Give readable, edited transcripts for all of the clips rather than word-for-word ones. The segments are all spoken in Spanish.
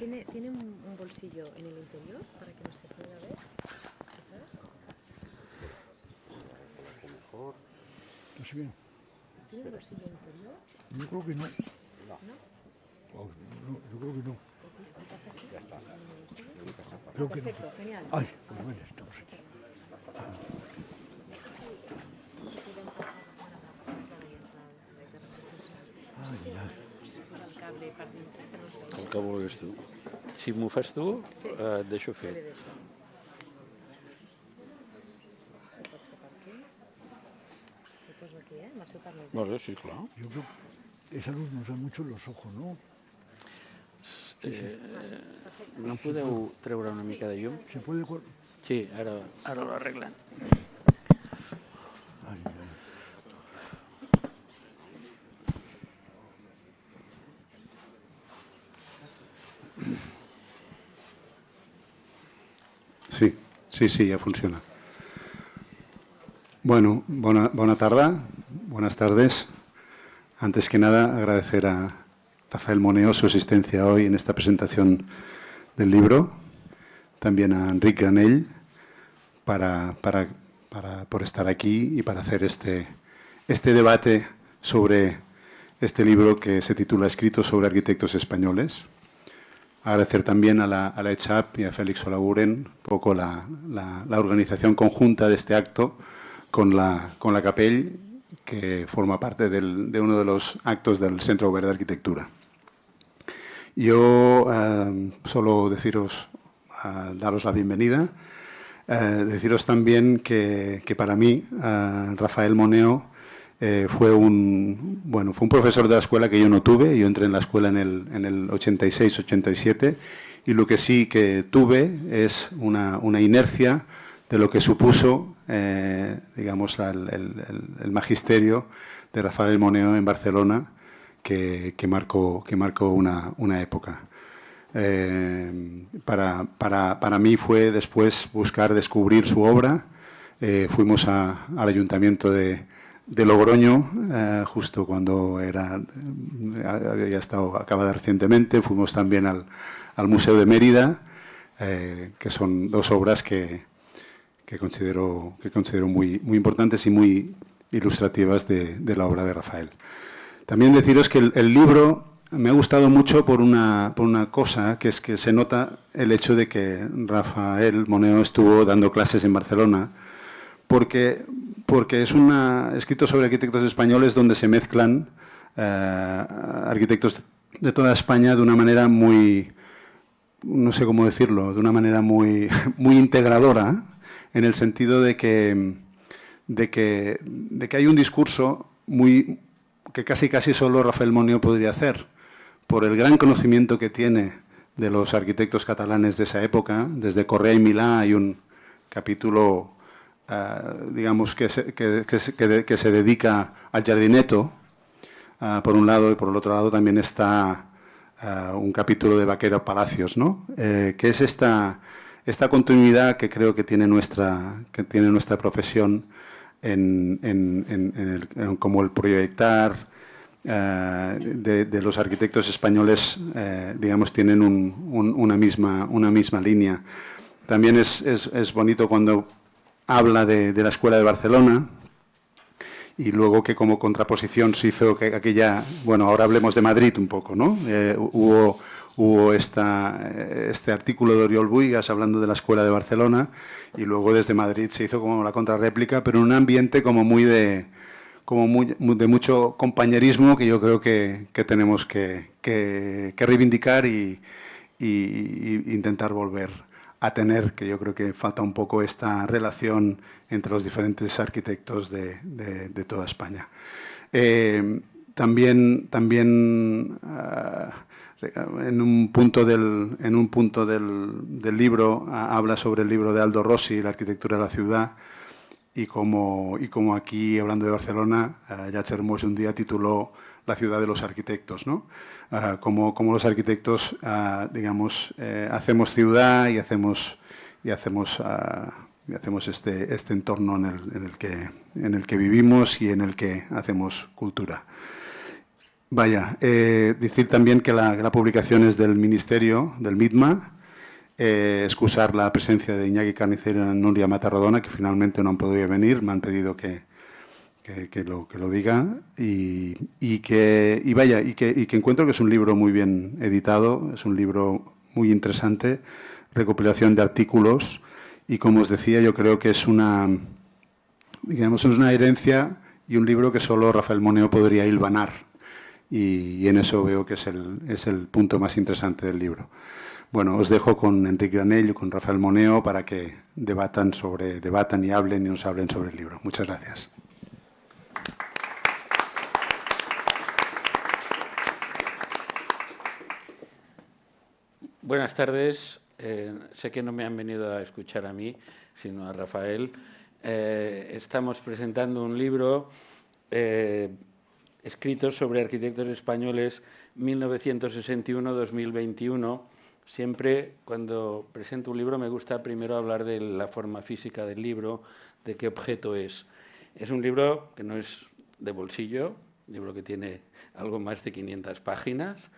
¿Tiene un bolsillo en el interior para que no se pueda ver? Quizás. Mejor. No sé bien. ¿Tiene un bolsillo interior? Yo creo que no. ¿No? Oh, no, yo creo que no. ¿Qué pasa aquí? Ya está. Creo que Perfecto, no. genial. Ay, pues bueno, estamos aquí. No sé si pueden pasar. Bueno, claro, ya está. Ai, ai. El cable per dintre, que no es veia. El que vulguis tu. Si m'ho fas tu, Sí. et deixo Què fer. li deixo? Si ho pots fer per aquí. Ho poso aquí, amb el seu permís. Molt bé, sí, clar. Yo creo que esa luz nos da mucho en los ojos, ¿no? No podeu treure una mica de llum? Se puede... Sí, ara ho arreglen. Ay, ay. Sí, ya funciona. Bueno, buena tarde, buenas tardes. Antes que nada, agradecer a Rafael Moneo su asistencia hoy en esta presentación del libro. También a Enric Granell por estar aquí y para hacer este debate sobre este libro que se titula Escritos sobre arquitectos españoles. Agradecer también a la ECHAP y a Félix Olaguren un poco la organización conjunta de este acto con la Capell, que forma parte de uno de los actos del Centro Obert de Arquitectura. Yo solo daros la bienvenida, deciros también que para mí Rafael Moneo fue un profesor de la escuela que yo no tuve. Yo entré en la escuela en el 86-87 y lo que sí que tuve es una inercia de lo que supuso, digamos, el magisterio de Rafael Moneo en Barcelona, que marcó una época. Para mí fue después descubrir su obra. Fuimos al ayuntamiento de Logroño, justo cuando había estado acabada recientemente. Fuimos también al Museo de Mérida, que son dos obras que considero muy importantes y muy ilustrativas de la obra de Rafael. También deciros que el libro me ha gustado mucho por una cosa, que es que se nota el hecho de que Rafael Moneo estuvo dando clases en Barcelona, porque es escrito sobre arquitectos españoles donde se mezclan arquitectos de toda España de una manera muy, no sé cómo decirlo, de una manera muy integradora, en el sentido de que hay un discurso que casi solo Rafael Moneo podría hacer, por el gran conocimiento que tiene de los arquitectos catalanes de esa época. Desde Correa y Milá hay un capítulo digamos, que se dedica al Jardineto, por un lado, y por el otro lado también está un capítulo de Vaquero Palacios, ¿no? Que es esta continuidad que creo que tiene nuestra profesión como el proyectar de los arquitectos españoles, digamos, tienen una misma línea. También es bonito cuando habla de la Escuela de Barcelona y luego que como contraposición se hizo que aquella... Bueno, ahora hablemos de Madrid un poco, ¿no? Hubo este artículo de Oriol Buigas hablando de la Escuela de Barcelona y luego desde Madrid se hizo como la contrarréplica, pero en un ambiente como de mucho compañerismo que yo creo que tenemos que reivindicar y intentar volver a tener, que yo creo que falta un poco esta relación entre los diferentes arquitectos de toda España. También en un punto del libro habla sobre el libro de Aldo Rossi, La arquitectura de la ciudad, y como aquí, hablando de Barcelona, Llach Hermós un día tituló La ciudad de los arquitectos, ¿no? Como los arquitectos, digamos, hacemos ciudad y hacemos este entorno en el que vivimos y en el que hacemos cultura. Vaya, decir también que la publicación es del Ministerio, del MITMA. Excusar la presencia de Iñaki Carnicero y Nuria Matarrodona, que finalmente no han podido venir, me han pedido que lo diga y que encuentro que es un libro muy bien editado, es un libro muy interesante, recopilación de artículos y, como os decía, yo creo que es una herencia y un libro que solo Rafael Moneo podría hilvanar y en eso veo que es el punto más interesante del libro. Bueno, os dejo con Enrique Granell y con Rafael Moneo para que debatan y hablen y nos hablen sobre el libro. Muchas gracias. Buenas tardes. Sé que no me han venido a escuchar a mí, sino a Rafael. Estamos presentando un libro escrito sobre arquitectos españoles 1961-2021. Siempre cuando presento un libro me gusta primero hablar de la forma física del libro, de qué objeto es. Es un libro que no es de bolsillo, un libro que tiene algo más de 500 páginas.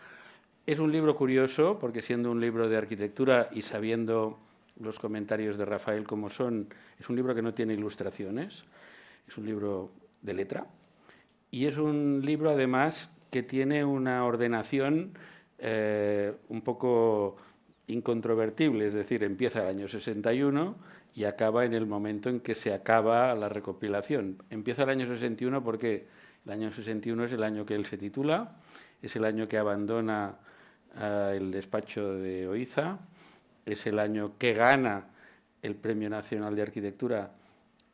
Es un libro curioso porque, siendo un libro de arquitectura y sabiendo los comentarios de Rafael como son, es un libro que no tiene ilustraciones, es un libro de letra y es un libro además que tiene una ordenación un poco incontrovertible, es decir, empieza el año 61 y acaba en el momento en que se acaba la recopilación. Empieza el año 61 porque el año 61 es el año que él se titula, es el año que abandona el despacho de Oiza, es el año que gana el Premio Nacional de Arquitectura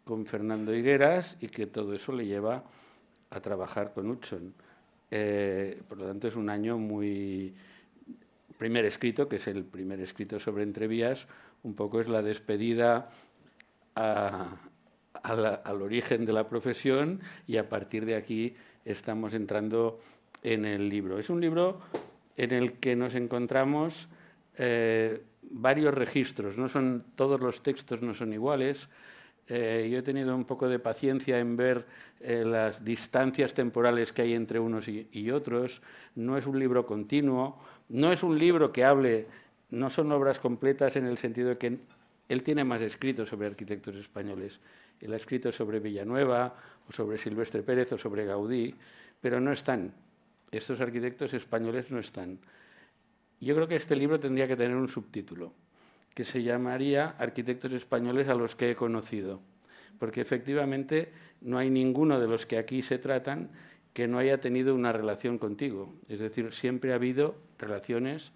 con Fernando Higueras y que todo eso le lleva a trabajar con Hudson. Por lo tanto, es un año muy... Primer escrito, que es el primer escrito sobre Entrevías, un poco es la despedida al origen de la profesión y a partir de aquí estamos entrando en el libro. Es un libro en el que nos encontramos varios registros, todos los textos no son iguales. Yo he tenido un poco de paciencia en ver las distancias temporales que hay entre unos y otros. No es un libro continuo, no es un libro que hable, no son obras completas en el sentido de que él tiene más escritos sobre arquitectos españoles. Él ha escrito sobre Villanueva, o sobre Silvestre Pérez, o sobre Gaudí, pero no están. Estos arquitectos españoles no están. Yo creo que este libro tendría que tener un subtítulo, que se llamaría Arquitectos españoles a los que he conocido, porque efectivamente no hay ninguno de los que aquí se tratan que no haya tenido una relación contigo. Es decir, siempre ha habido relaciones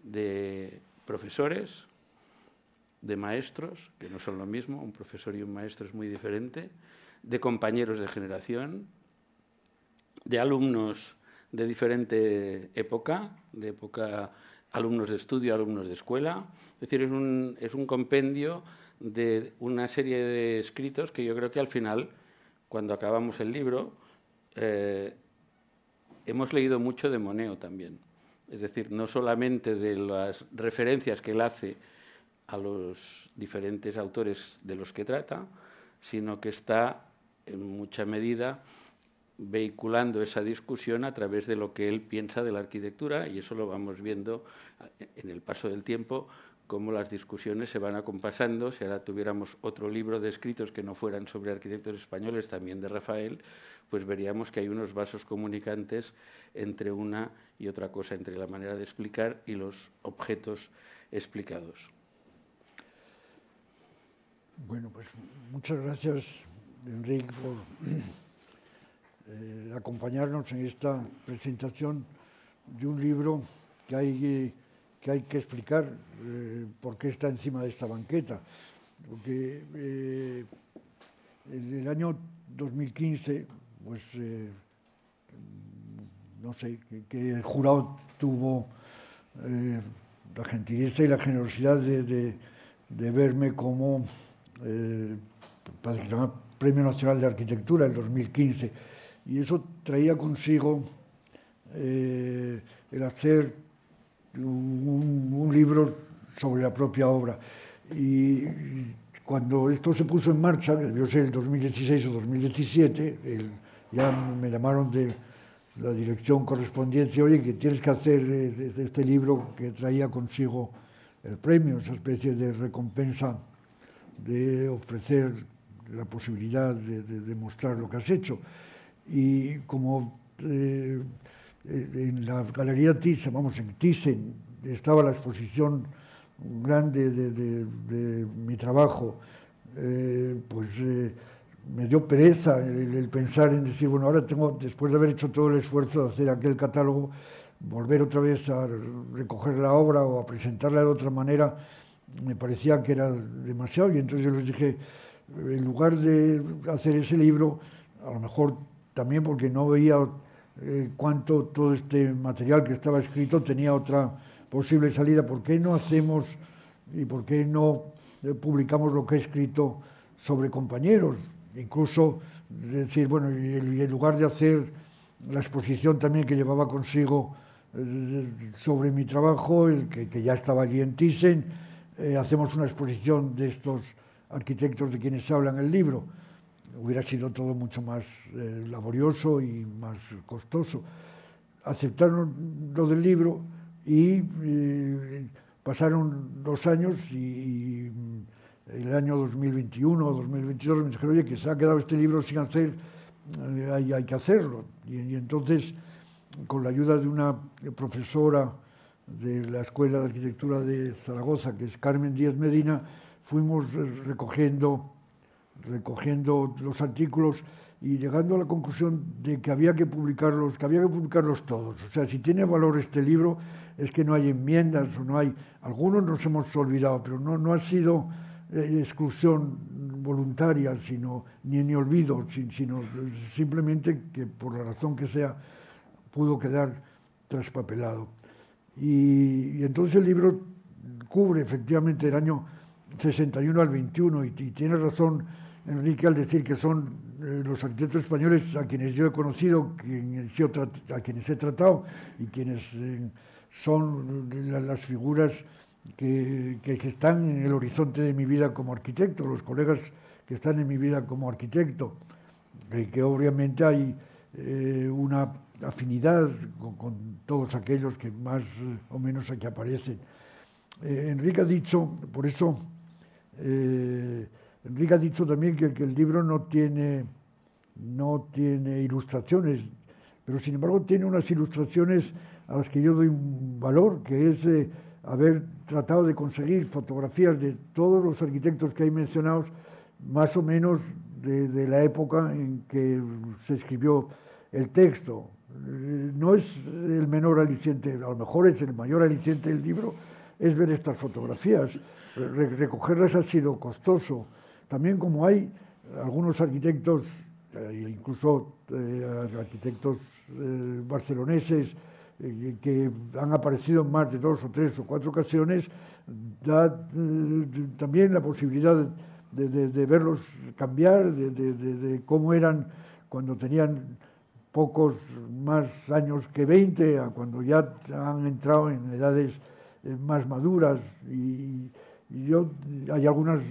de profesores, de maestros, que no son lo mismo, un profesor y un maestro es muy diferente, de compañeros de generación, de alumnos de diferente época, alumnos de estudio, alumnos de escuela. Es decir, es un compendio de una serie de escritos que yo creo que al final, cuando acabamos el libro, hemos leído mucho de Moneo también. Es decir, no solamente de las referencias que él hace a los diferentes autores de los que trata, sino que está en mucha medida vehiculando esa discusión a través de lo que él piensa de la arquitectura, y eso lo vamos viendo en el paso del tiempo, cómo las discusiones se van acompasando. Si ahora tuviéramos otro libro de escritos que no fueran sobre arquitectos españoles, también de Rafael, pues veríamos que hay unos vasos comunicantes entre una y otra cosa, entre la manera de explicar y los objetos explicados. Bueno, pues muchas gracias, Enrique, por acompañarnos en esta presentación de un libro que hay que explicar por qué está encima de esta banqueta. Porque en el año 2015, pues no sé, que el jurado tuvo la gentileza y la generosidad de verme como para el Premio Nacional de Arquitectura en 2015, y eso traía consigo el hacer un libro sobre la propia obra. Y cuando esto se puso en marcha, debió ser el 2016 o 2017, ya me llamaron la dirección correspondiente, oye, que tienes que hacer este libro que traía consigo el premio, esa especie de recompensa de ofrecer la posibilidad de mostrar lo que has hecho. Y como en la Galería Thyssen, vamos, en Thyssen, estaba la exposición grande de mi trabajo, me dio pereza el pensar en decir, bueno, ahora tengo, después de haber hecho todo el esfuerzo de hacer aquel catálogo, volver otra vez a recoger la obra o a presentarla de otra manera, me parecía que era demasiado, y entonces yo les dije, en lugar de hacer ese libro, a lo mejor también porque no veía cuánto todo este material que estaba escrito tenía otra posible salida, ¿por qué no hacemos y por qué no publicamos lo que he escrito sobre compañeros? Incluso decir, bueno, y en lugar de hacer la exposición también que llevaba consigo sobre mi trabajo, que ya estaba allí en Thyssen, hacemos una exposición de estos arquitectos de quienes habla en el libro. Hubiera sido todo mucho más laborioso y más costoso. Aceptaron lo del libro y pasaron 2 años y el año 2021 o 2022 me dijeron, oye, que se ha quedado este libro sin hacer, hay que hacerlo. Y entonces, con la ayuda de una profesora de la Escuela de Arquitectura de Zaragoza, que es Carmen Díaz Medina, fuimos recogiendo los artículos y llegando a la conclusión de que había que publicarlos todos. O sea, si tiene valor este libro, es que no hay enmiendas o no hay... Algunos nos hemos olvidado, pero no ha sido exclusión voluntaria, ni olvido, sino simplemente que por la razón que sea pudo quedar traspapelado. Y entonces el libro cubre efectivamente el año 61 al 21 y tiene razón Enrique al decir que son los arquitectos españoles a quienes yo he conocido, a quienes he tratado y quienes son las figuras que están en el horizonte de mi vida como arquitecto, los colegas que están en mi vida como arquitecto, que obviamente hay una afinidad con todos aquellos que más o menos aquí aparecen. Enrique ha dicho, por eso, Enrique ha dicho también que el libro no tiene ilustraciones, pero sin embargo tiene unas ilustraciones a las que yo doy un valor, que es haber tratado de conseguir fotografías de todos los arquitectos que hay mencionados, más o menos de la época en que se escribió el texto. No es el menor aliciente, a lo mejor es el mayor aliciente del libro, es ver estas fotografías. Recogerlas ha sido costoso. También como hay algunos arquitectos, incluso arquitectos barceloneses, que han aparecido en más de 2 o 3 o 4 ocasiones, da también la posibilidad de verlos cambiar, de cómo eran cuando tenían pocos más años que 20, a cuando ya han entrado en edades más maduras. Y hay algunas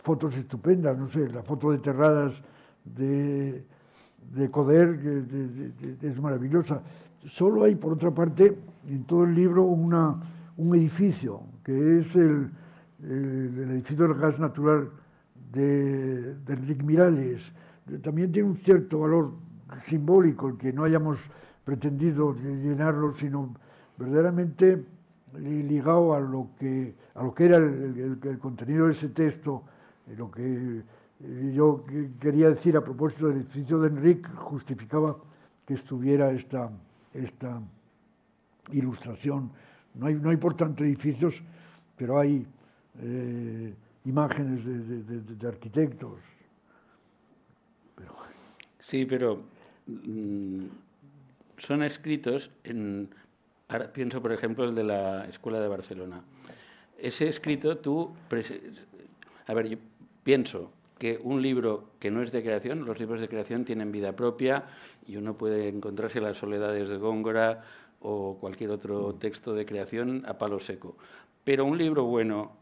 fotos estupendas, no sé, la foto de Terradas de Coder es maravillosa. Solo hay, por otra parte, en todo el libro un edificio, que es el edificio del gas natural de Enric Miralles. También tiene un cierto valor simbólico, el que no hayamos pretendido llenarlo, sino verdaderamente ligado a lo que era el contenido de ese texto, lo que yo quería decir a propósito del edificio de Enric, justificaba que estuviera esta ilustración. No hay por tanto edificios, pero hay imágenes de arquitectos. Sí, pero son escritos ahora pienso, por ejemplo, el de la Escuela de Barcelona. Ese escrito yo pienso que un libro que no es de creación, los libros de creación tienen vida propia y uno puede encontrarse Las soledades de Góngora o cualquier otro texto de creación a palo seco. Pero un libro bueno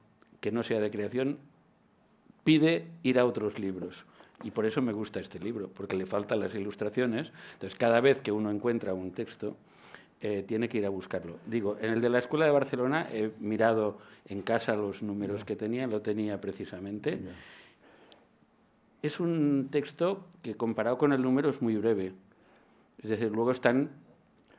que no sea de creación pide ir a otros libros. Y por eso me gusta este libro, porque le faltan las ilustraciones. Entonces, cada vez que uno encuentra un texto, tiene que ir a buscarlo. Digo, en el de la Escuela de Barcelona he mirado en casa los números que tenía, lo tenía precisamente. Es un texto que, comparado con el número, es muy breve. Es decir, luego están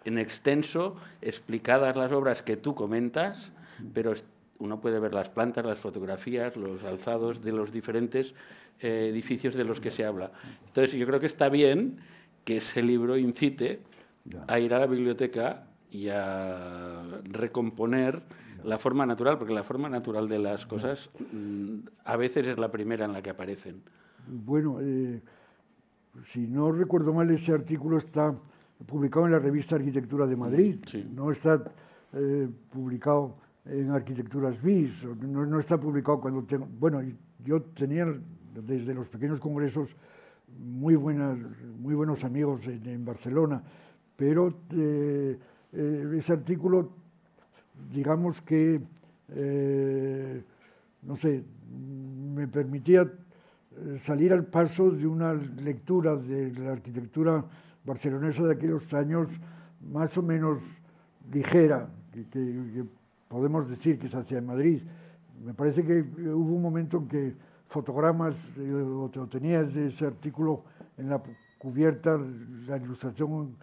en extenso explicadas las obras que tú comentas, pero uno puede ver las plantas, las fotografías, los alzados de los diferentes edificios de los que se habla. Entonces, yo creo que está bien que ese libro incite a ir a la biblioteca y a recomponer la forma natural, porque la forma natural de las cosas a veces es la primera en la que aparecen. Bueno, si no recuerdo mal, ese artículo está publicado en la revista Arquitectura de Madrid, Sí. no está publicado en Arquitecturas BIS, no está publicado cuando tengo... Bueno, yo tenía desde los pequeños congresos muy buenos amigos en Barcelona, pero ese artículo, digamos que, no sé, me permitía salir al paso de una lectura de la arquitectura barcelonesa de aquellos años más o menos ligera, que podemos decir que se hacía en Madrid. Me parece que hubo un momento en que fotogramas, o tenías ese artículo en la cubierta, la ilustración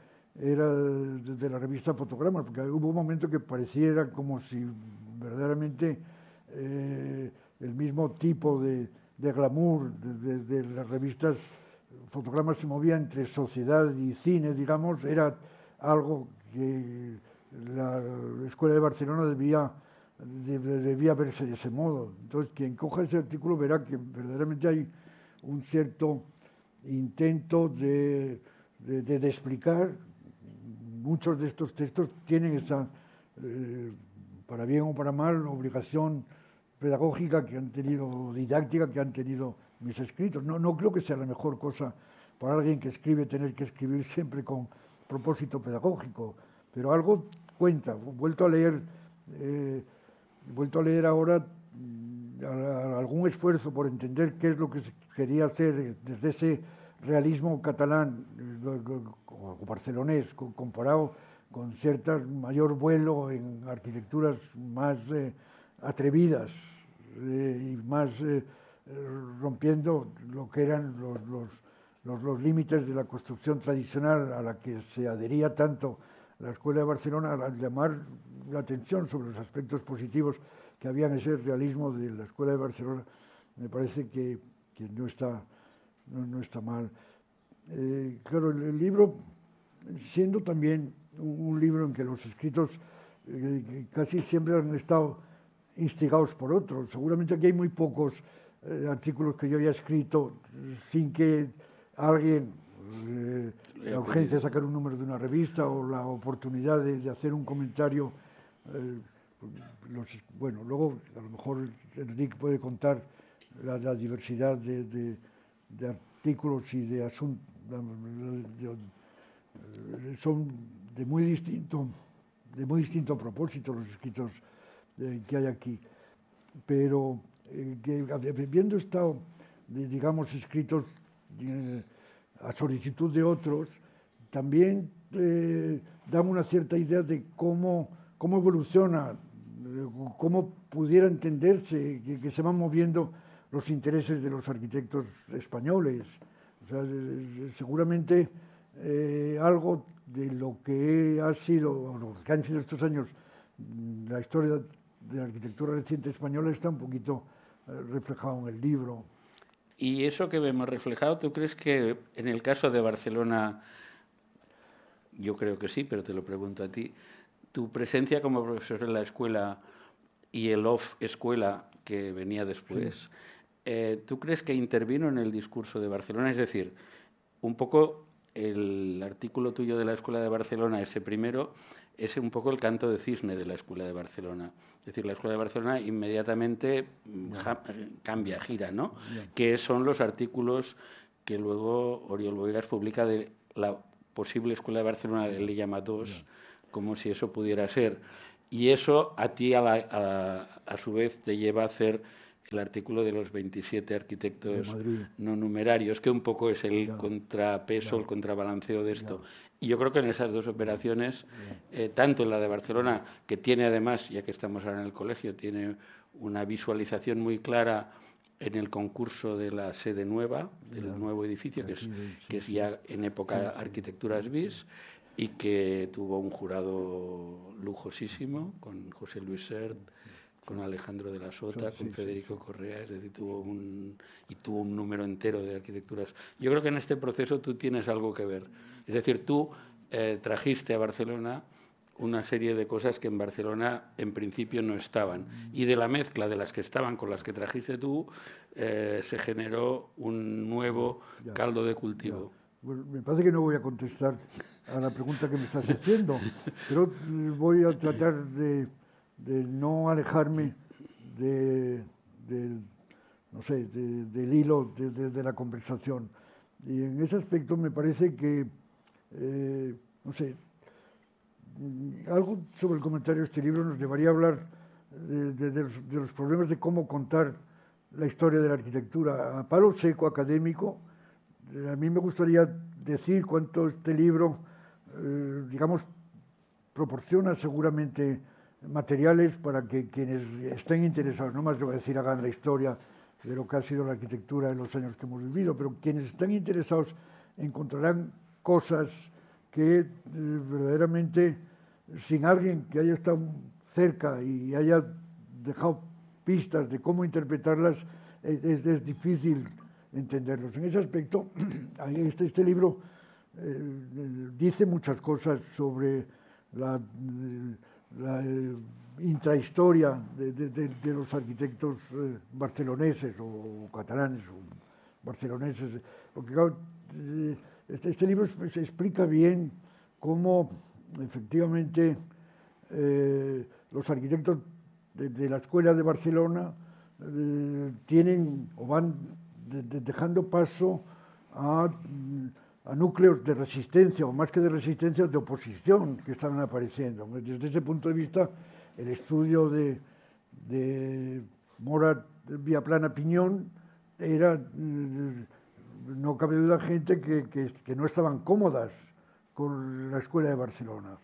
era de la revista Fotogramas, porque hubo un momento que pareciera como si verdaderamente el mismo tipo de glamour de las revistas Fotogramas se movía entre sociedad y cine, digamos, era algo que la Escuela de Barcelona debía verse de ese modo. Entonces, quien coja ese artículo verá que verdaderamente hay un cierto intento de explicar. Muchos de estos textos tienen esa, para bien o para mal, obligación pedagógica que han tenido, didáctica que han tenido mis escritos. No creo que sea la mejor cosa para alguien que escribe tener que escribir siempre con propósito pedagógico, pero algo cuenta. He vuelto a leer ahora algún esfuerzo por entender qué es lo que se quería hacer desde ese realismo catalán o barcelonés comparado con cierto mayor vuelo en arquitecturas más atrevidas y más rompiendo lo que eran los límites de la construcción tradicional a la que se adhería tanto la Escuela de Barcelona, al llamar la atención sobre los aspectos positivos que había en ese realismo de la Escuela de Barcelona. Me parece que no está mal. Claro, el libro, siendo también un libro en que los escritos casi siempre han estado instigados por otros. Seguramente aquí hay muy pocos artículos que yo haya escrito sin que alguien, la urgencia de sacar un número de una revista o la oportunidad de hacer un comentario. Bueno, luego a lo mejor Enrique puede contar la diversidad de artículos y de asuntos. Son de muy distinto propósito los escritos que hay aquí, pero que habiendo estado, digamos, escritos a solicitud de otros, también dan una cierta idea de cómo evoluciona, cómo pudiera entenderse que se van moviendo los intereses de los arquitectos españoles. O sea, seguramente algo de lo que ha sido, o lo que han sido estos años, la historia de la arquitectura reciente española está un poquito reflejado en el libro. Y eso que vemos reflejado, ¿tú crees que en el caso de Barcelona, yo creo que sí, pero te lo pregunto a ti, tu presencia como profesor en la escuela y el off-escuela que venía después, ¿tú crees que intervino en el discurso de Barcelona? Es decir, un poco el artículo tuyo de la Escuela de Barcelona, ese primero, es un poco el canto de cisne de la Escuela de Barcelona. Es decir, la Escuela de Barcelona inmediatamente cambia, gira, ¿no? Que son los artículos que luego Oriol Bohigas publica de la posible Escuela de Barcelona, él le llama 2, como si eso pudiera ser. Y eso a ti, a su vez, te lleva a hacer el artículo de los 27 arquitectos De Madrid. no numerarios, que un poco es el Ya. contrapeso, Ya. el contrabalanceo de esto. Ya. Y yo creo que en esas dos operaciones, tanto en la de Barcelona, que tiene además, ya que estamos ahora en el colegio, tiene una visualización muy clara en el concurso de la sede nueva, del nuevo edificio, que es ya en época arquitecturas bis, y que tuvo un jurado lujosísimo, con José Luis Sert, con Alejandro de la Sota, con Federico Correa, es decir, tuvo un número entero de arquitecturas. Yo creo que en este proceso tú tienes algo que ver. Es decir, tú trajiste a Barcelona una serie de cosas que en Barcelona en principio no estaban. Y de la mezcla de las que estaban con las que trajiste tú, se generó un nuevo caldo de cultivo. Bueno, me parece que no voy a contestar a la pregunta que me estás haciendo, pero voy a tratar de no alejarme no sé, del hilo de la conversación. Y en ese aspecto me parece que, no sé, algo sobre el comentario de este libro nos llevaría a hablar de los problemas de cómo contar la historia de la arquitectura. A palo seco académico, a mí me gustaría decir cuánto este libro, digamos, proporciona seguramente materiales para que quienes estén interesados, no más yo voy a decir hagan la historia de lo que ha sido la arquitectura en los años que hemos vivido, pero quienes estén interesados encontrarán cosas que verdaderamente, sin alguien que haya estado cerca y haya dejado pistas de cómo interpretarlas, es difícil entenderlos. En ese aspecto, este libro dice muchas cosas sobre la intrahistoria de los arquitectos barceloneses o catalanes o barceloneses, porque claro, este libro se explica bien cómo efectivamente los arquitectos de la Escuela de Barcelona tienen o van dejando paso a núcleos de resistencia, o más que de resistencia, de oposición que estaban apareciendo. Desde ese punto de vista, el estudio de Mora Viaplana Piñón era, no cabe duda, gente que no estaban cómodas con la Escuela de Barcelona,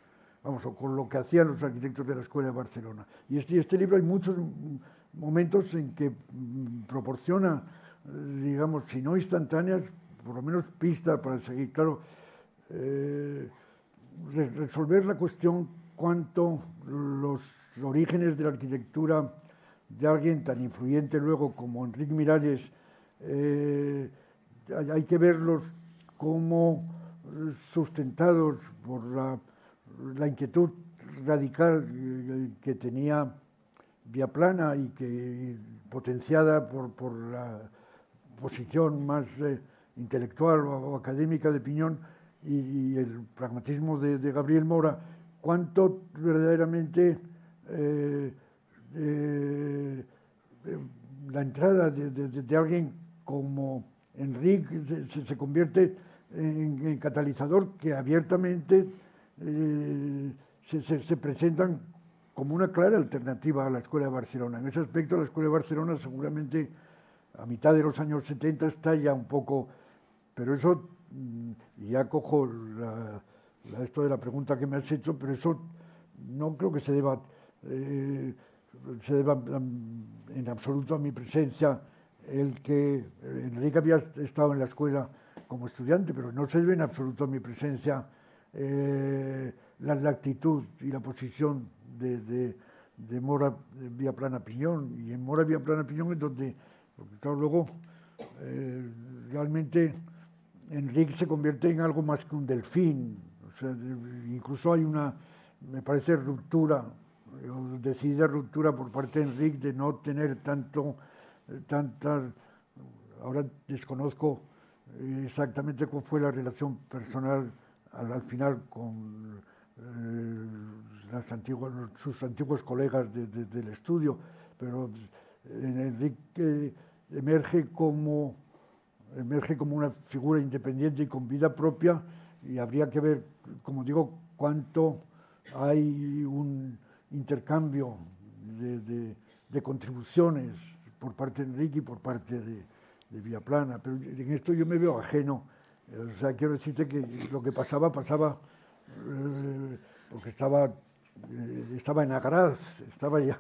vamos, o con lo que hacían los arquitectos de la Escuela de Barcelona. Y este libro hay muchos momentos en que proporciona, digamos, si no instantáneas, por lo menos pistas para seguir. Claro, resolver la cuestión cuánto los orígenes de la arquitectura de alguien tan influyente luego como Enric Miralles, hay que verlos como sustentados por la inquietud radical que tenía Viaplana y que potenciada por la posición más intelectual o académica de Piñón y el pragmatismo de Gabriel Mora, cuánto verdaderamente la entrada de alguien como Enric se convierte en catalizador que abiertamente se presentan como una clara alternativa a la Escuela de Barcelona. En ese aspecto, la Escuela de Barcelona seguramente a mitad de los años 70 está ya un poco, pero eso, ya cojo esto de la pregunta que me has hecho, pero eso no creo que se deba en absoluto a mi presencia, el que Enric había estado en la escuela como estudiante, pero no se debe en absoluto a mi presencia la actitud y la posición de Mora Viaplana Piñón. Y en Mora Viaplana Piñón es donde, porque claro, luego realmente Enric se convierte en algo más que un delfín. O sea, incluso hay una, me parece, ruptura, decidida ruptura por parte de Enric de no tener ahora desconozco exactamente cuál fue la relación personal al final con sus antiguos colegas del estudio, pero Enric emerge como una figura independiente y con vida propia, y habría que ver, como digo, cuánto hay un intercambio de contribuciones por parte de Enrique y por parte de Viaplana, pero en esto yo me veo ajeno. O sea, quiero decirte que lo que pasaba, porque estaba en Agraz, estaba ya.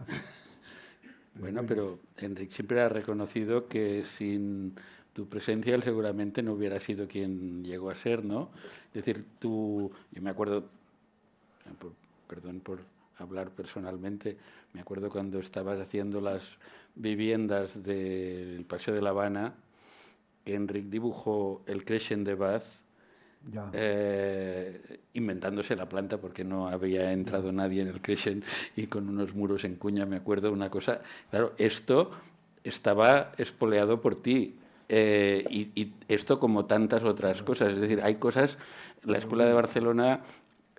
Bueno, pero Enrique siempre ha reconocido que sin tu presencia él seguramente no hubiera sido quien llegó a ser, ¿no? Es decir, yo me acuerdo, perdón por hablar personalmente, me acuerdo cuando estabas haciendo las viviendas del Paseo de La Habana, que Enrique dibujó el Crescent de Bath, inventándose la planta porque no había entrado nadie en el Crescent, y con unos muros en cuña, me acuerdo una cosa. Claro, esto estaba espoleado por ti, y esto como tantas otras cosas. Es decir, hay cosas. La Escuela de Barcelona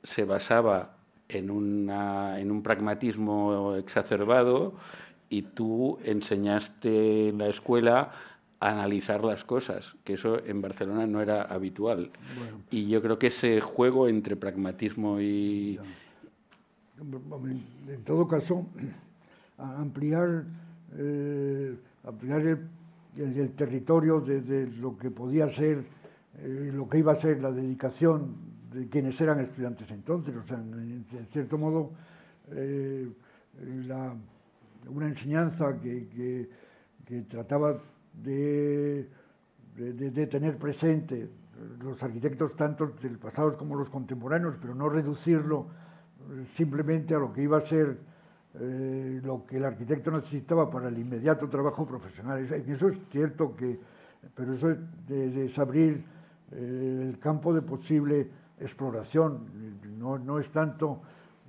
se basaba en un pragmatismo exacerbado, y tú enseñaste en la escuela a analizar las cosas, que eso en Barcelona no era habitual. Bueno. Y yo creo que ese juego entre pragmatismo y... En todo caso, ampliar el territorio de lo que podía ser, lo que iba a ser la dedicación de quienes eran estudiantes entonces. O sea, en cierto modo, una enseñanza que trataba de tener presente los arquitectos tanto del pasado como los contemporáneos, pero no reducirlo simplemente a lo que iba a ser lo que el arquitecto necesitaba para el inmediato trabajo profesional. Eso es cierto, pero eso es abrir el campo de posible exploración. No es tanto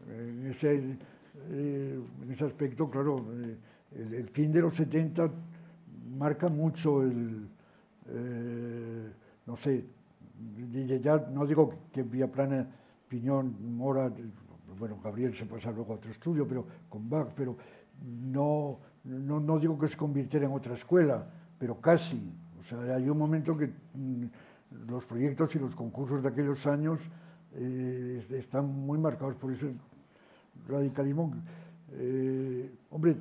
en ese aspecto. Claro, el fin de los 70 marca mucho no sé, ya no digo que Viaplana, Piñón, Mora, bueno, Gabriel se pasa luego a otro estudio, pero con Bach, pero no digo que se convirtiera en otra escuela, pero casi. O sea, hay un momento que los proyectos y los concursos de aquellos años están muy marcados por ese radicalismo. Hombre,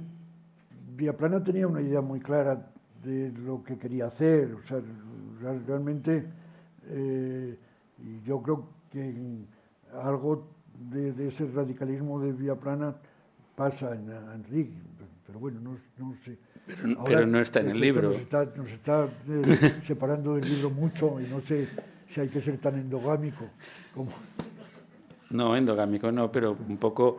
Viaplana tenía una idea muy clara de lo que quería hacer. O sea, realmente, y yo creo que algo de ese radicalismo de Viaplana pasa en Enrique, pero bueno, no sé. Pero no está en el libro. Nos está separando del libro mucho, y no sé si hay que ser tan endogámico como... No, endogámico no, pero un poco,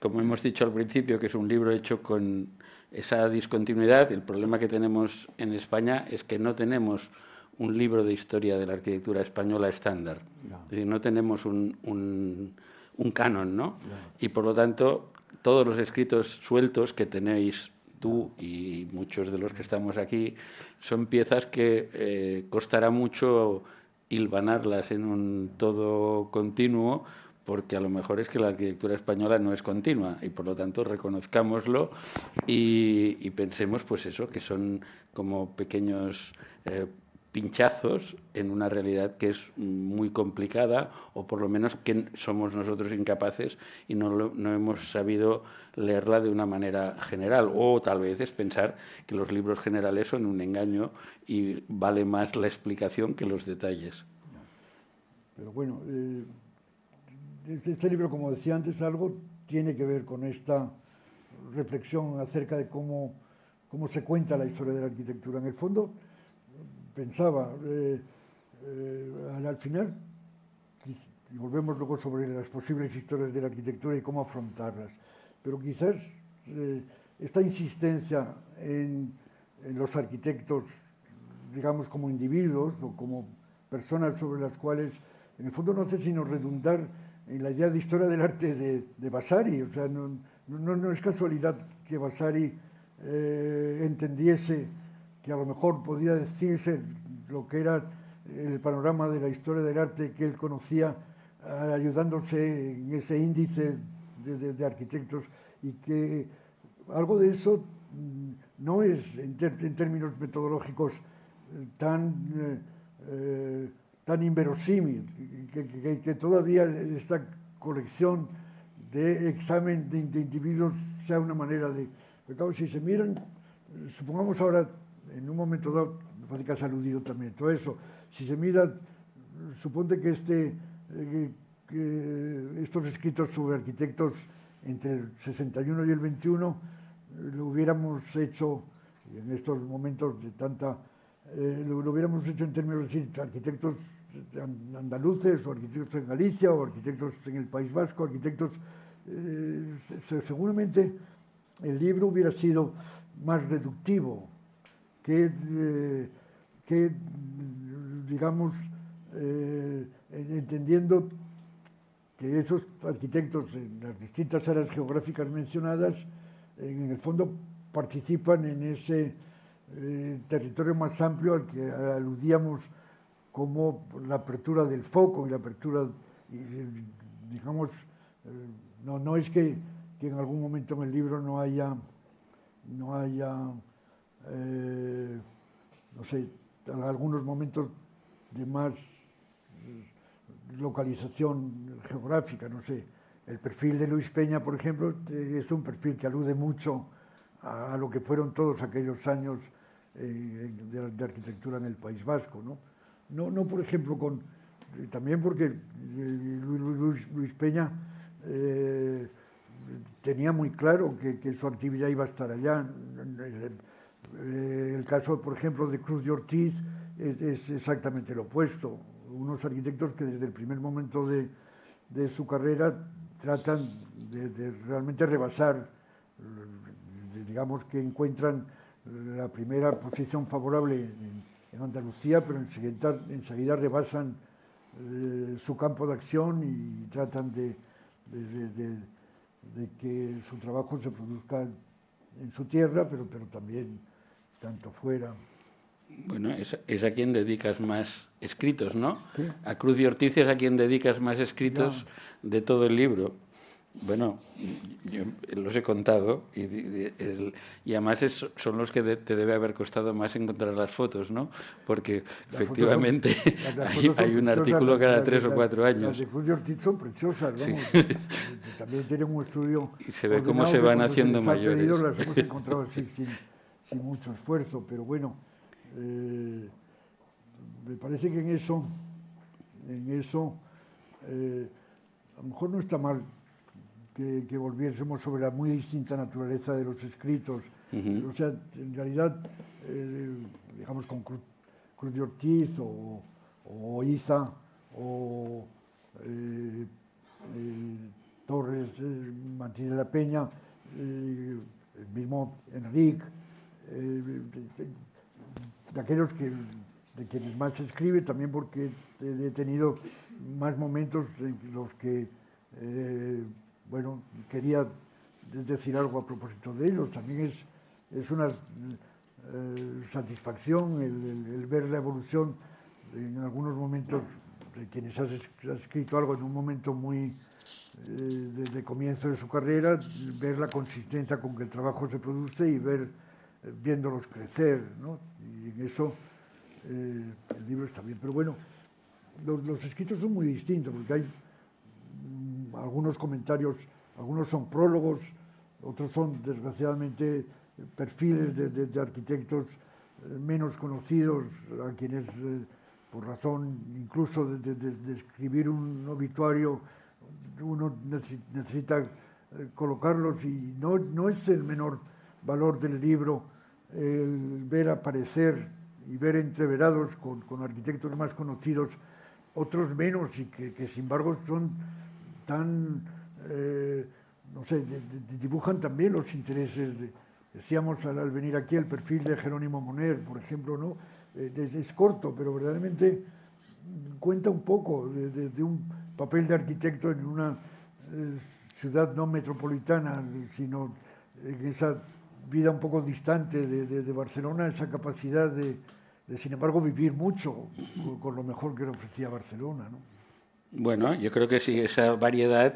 como hemos dicho al principio, que es un libro hecho con esa discontinuidad. El problema que tenemos en España es que no tenemos un libro de historia de la arquitectura española estándar. No. Es decir, no tenemos un canon, ¿no? No. Y por lo tanto, todos los escritos sueltos que tenéis tú y muchos de los que estamos aquí son piezas que costará mucho hilvanarlas en un todo continuo, porque a lo mejor es que la arquitectura española no es continua, y por lo tanto reconozcámoslo y pensemos, pues eso, que son como pequeños pinchazos en una realidad que es muy complicada, o por lo menos que somos nosotros incapaces y no hemos sabido leerla de una manera general. O tal vez es pensar que los libros generales son un engaño y vale más la explicación que los detalles. Pero bueno, este libro, como decía antes, algo tiene que ver con esta reflexión acerca de cómo se cuenta la historia de la arquitectura. En el fondo, pensaba, al final, y volvemos luego sobre las posibles historias de la arquitectura y cómo afrontarlas, pero quizás esta insistencia en los arquitectos, digamos, como individuos o como personas sobre las cuales, en el fondo, no hace sino redundar en la idea de historia del arte de Vasari. O sea, no es casualidad que Vasari entendiese que a lo mejor podía decirse lo que era el panorama de la historia del arte que él conocía, ayudándose en ese índice de arquitectos, y que algo de eso no es, en términos metodológicos, tan inverosímil, que todavía esta colección de examen de individuos sea una manera de... Porque claro, si se miran supongamos ahora, en un momento dado, me parece que has aludido también todo eso, si se mira, suponte que que estos escritos sobre arquitectos entre el 61 y el 21 lo hubiéramos hecho en estos momentos de tanta, lo hubiéramos hecho en términos de decir, arquitectos andaluces o arquitectos en Galicia o arquitectos en el País Vasco, arquitectos, seguramente el libro hubiera sido más reductivo que digamos, entendiendo que esos arquitectos en las distintas áreas geográficas mencionadas, en el fondo participan en ese territorio más amplio al que aludíamos como la apertura del foco y la apertura, digamos, no es que en algún momento en el libro no haya no sé, algunos momentos de más localización geográfica, no sé. El perfil de Luis Peña, por ejemplo, es un perfil que alude mucho a lo que fueron todos aquellos años de arquitectura en el País Vasco, ¿no? No por ejemplo, también porque Luis Peña tenía muy claro que su actividad iba a estar allá. El caso, por ejemplo, de Cruz de Ortiz es exactamente lo opuesto. Unos arquitectos que desde el primer momento de su carrera tratan de realmente rebasar, digamos que encuentran la primera posición favorable en Andalucía, pero enseguida rebasan su campo de acción y tratan de que su trabajo se produzca en su tierra, pero también tanto fuera. Bueno, es a quien dedicas más escritos, ¿no? ¿Sí? A Cruz de Ortiz es a quien dedicas más escritos de todo el libro. Bueno, yo los he contado y además son los que te debe haber costado más encontrar las fotos, ¿no? Porque efectivamente hay un artículo cada 3 o 4 años. Las de Cruz de Ortiz son preciosas, vamos. Sí. También tienen un estudio. Y se ve cómo se van haciendo mayores. Pedido, las hemos encontrado así sin mucho esfuerzo, pero bueno, me parece que en eso a lo mejor no está mal que volviésemos sobre la muy distinta naturaleza de los escritos. O sea, en realidad, digamos, con Cruz de Ortiz o Iza o Torres, Martínez de la Peña, el mismo Enrique, de aquellos de quienes más se escribe, también porque he tenido más momentos en los que bueno, quería decir algo a propósito de ellos. También es una satisfacción el ver la evolución en algunos momentos de quienes has escrito algo en un momento muy de comienzo de su carrera, ver la consistencia con que el trabajo se produce y viéndolos crecer, ¿no? Y en eso el libro está bien. Pero bueno, los escritos son muy distintos, porque hay algunos comentarios, algunos son prólogos, otros son desgraciadamente perfiles de arquitectos menos conocidos, a quienes por razón incluso de escribir un obituario uno necesita colocarlos, y no es el menor valor del libro el ver aparecer y ver entreverados con arquitectos más conocidos, otros menos, y que sin embargo son tan, no sé, dibujan también los intereses. Decíamos al venir aquí el perfil de Jerónimo Moner, por ejemplo, ¿no? Es corto, pero verdaderamente cuenta un poco de un papel de arquitecto en una ciudad no metropolitana, sino en esa vida un poco distante de Barcelona, esa capacidad de, sin embargo, vivir mucho con lo mejor que le ofrecía Barcelona, ¿no? Bueno, yo creo que sí, esa variedad.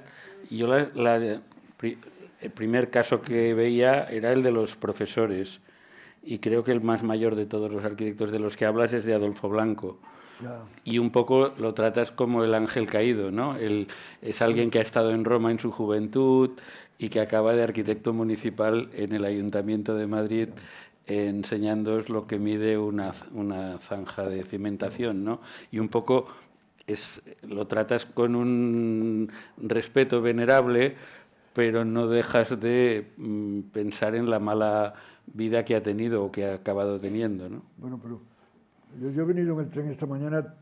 Yo el primer caso que veía era el de los profesores, y creo que el más mayor de todos los arquitectos de los que hablas es de Adolfo Blanco. Ya. Y un poco lo tratas como el ángel caído, ¿no? Es alguien que ha estado en Roma en su juventud y que acaba de arquitecto municipal en el Ayuntamiento de Madrid enseñándoos lo que mide una zanja de cimentación, ¿no? Y un poco lo tratas con un respeto venerable, pero no dejas de pensar en la mala vida que ha tenido o que ha acabado teniendo, ¿no? Bueno, pero yo he venido en el tren esta mañana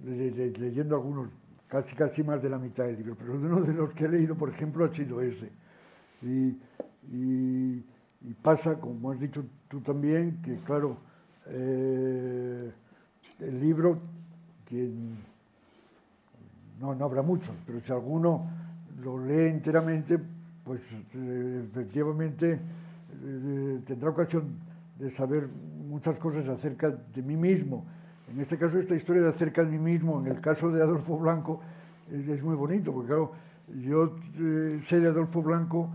leyendo algunos, casi más de la mitad del libro, pero uno de los que he leído, por ejemplo, ha sido ese. Y pasa, como has dicho tú también, que claro, el libro, no habrá muchos, pero si alguno lo lee enteramente, pues efectivamente tendrá ocasión de saber muchas cosas acerca de mí mismo. En este caso, esta historia de acerca de mí mismo, en el caso de Adolfo Blanco, es muy bonito, porque claro, yo sé de Adolfo Blanco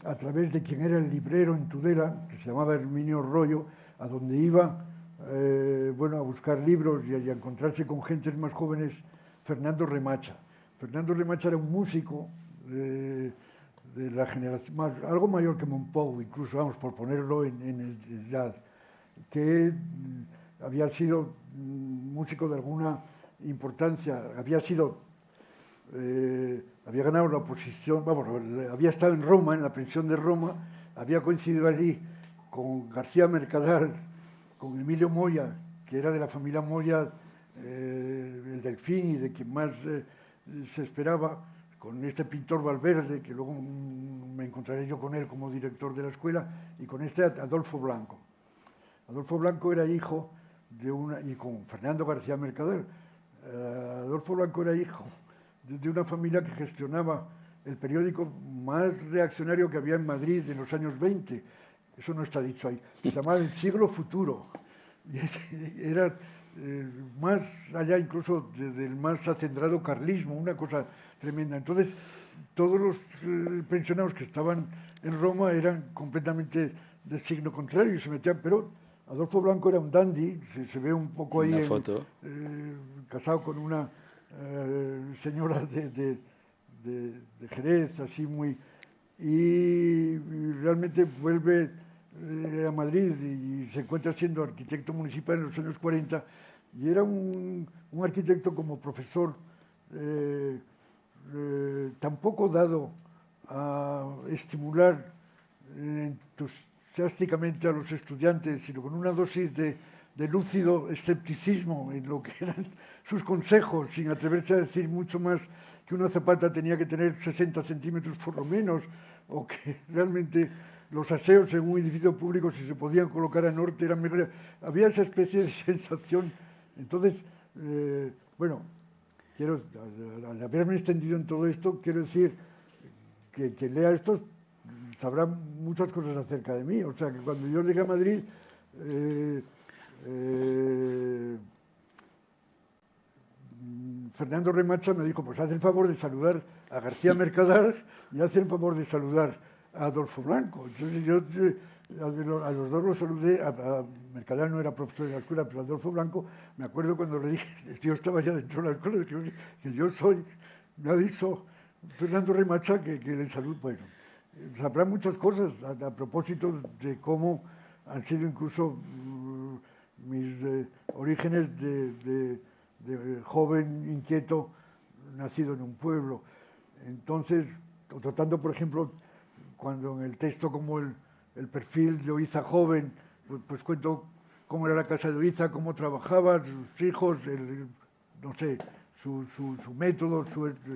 a través de quien era el librero en Tudela, que se llamaba Herminio Rollo, a donde iba a buscar libros y a encontrarse con gentes más jóvenes, Fernando Remacha. Fernando Remacha era un músico de la generación, algo mayor que Monpou, incluso, vamos, por ponerlo en edad, que había sido músico de alguna importancia, había ganado la oposición, había estado en Roma, en la prisión de Roma, había coincidido allí con García Mercadal, con Emilio Moya, que era de la familia Moya, el Delfín, y de quien más se esperaba, con este pintor Valverde, que luego me encontraré yo con él como director de la escuela, y con este Adolfo Blanco. Adolfo Blanco era hijo y con Fernando García Mercader, Adolfo Blanco era hijo de una familia que gestionaba el periódico más reaccionario que había en Madrid en los años 20. Eso no está dicho ahí. Se llamaba El Siglo Futuro. Y era más allá incluso del más acendrado carlismo, una cosa tremenda. Entonces, todos los pensionados que estaban en Roma eran completamente del signo contrario y se metían, pero Adolfo Blanco era un dandy, se ve un poco ahí, una foto. Casado con una señora de Jerez, así muy... Y realmente vuelve a Madrid y se encuentra siendo arquitecto municipal en los años 40 y era un arquitecto como profesor tampoco dado a estimular entusiásticamente a los estudiantes, sino con una dosis de lúcido escepticismo en lo que eran sus consejos, sin atreverse a decir mucho más que una zapata tenía que tener 60 centímetros por lo menos, o que realmente los aseos en un edificio público, si se podían colocar a norte, eran mejores. Había esa especie de sensación. Entonces, al haberme extendido en todo esto, quiero decir que quien lea esto sabrá muchas cosas acerca de mí. O sea, que cuando yo llegué a Madrid, Fernando Remacha me dijo, pues haz el favor de saludar a García Mercadal y haz el favor de saludar a Adolfo Blanco. Entonces yo a los dos los saludé, a Mercadal no era profesor de la escuela, pero a Adolfo Blanco, me acuerdo cuando le dije, yo estaba ya dentro de la escuela, que yo soy, me ha dicho Fernando Remacha que le saludo. Bueno, sabrá muchas cosas a propósito de cómo han sido incluso mis orígenes de joven inquieto nacido en un pueblo. Entonces, tratando, por ejemplo, cuando en el texto como el perfil de Oiza joven, pues cuento cómo era la casa de Oiza, cómo trabajaba, sus hijos, su método,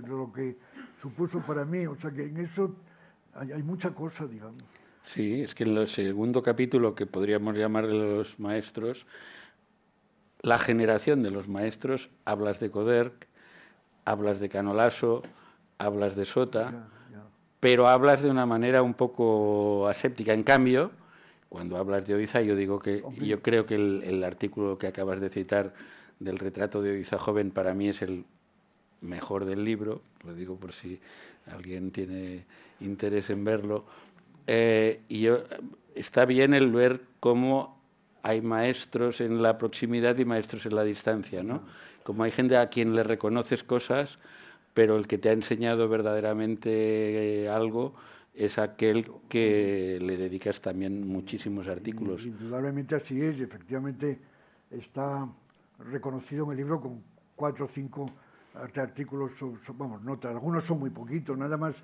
lo que supuso para mí. O sea que en eso hay mucha cosa, digamos. Sí, es que en el segundo capítulo, que podríamos llamar de los maestros, la generación de los maestros, hablas de Coderch, hablas de Canolaso, hablas de Sota, pero hablas de una manera un poco aséptica. En cambio, cuando hablas de Oiza, yo creo que el artículo que acabas de citar del retrato de Oiza joven para mí es el mejor del libro, lo digo por si alguien tiene interés en verlo. Está bien el ver cómo hay maestros en la proximidad y maestros en la distancia, ¿no? Como hay gente a quien le reconoces cosas, pero el que te ha enseñado verdaderamente algo es aquel que le dedicas también muchísimos artículos. Indudablemente así es, y efectivamente está reconocido en el libro con 4 o 5 artículos, vamos, notas, algunos son muy poquitos, nada más,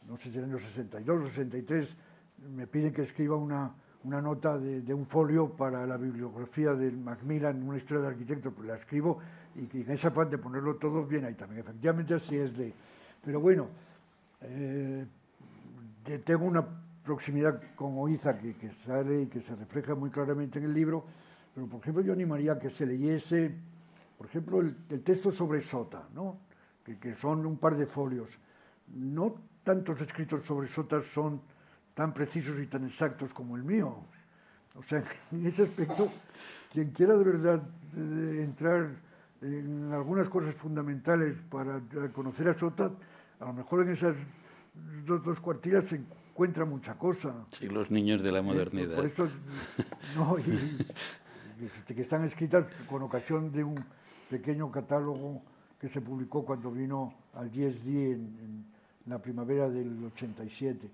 no sé si en el año 62 o 63, me piden que escriba una nota de un folio para la bibliografía del Macmillan, una historia de arquitecto, pues la escribo y en esa parte de ponerlo todo bien ahí también, efectivamente así es de... Pero bueno, tengo una proximidad con Oiza que sale y que se refleja muy claramente en el libro, pero por ejemplo yo animaría a que se leyese, por ejemplo, el texto sobre Sota, ¿no? que son un par de folios. No tantos escritos sobre Sota son tan precisos y tan exactos como el mío. O sea, en ese aspecto, quien quiera de verdad entrar en algunas cosas fundamentales para conocer a Sota, a lo mejor en esas dos cuartillas se encuentra mucha cosa. Sí, los niños de la modernidad. Por eso, no, que están escritas con ocasión de un pequeño catálogo que se publicó cuando vino al GSD en la primavera del 87.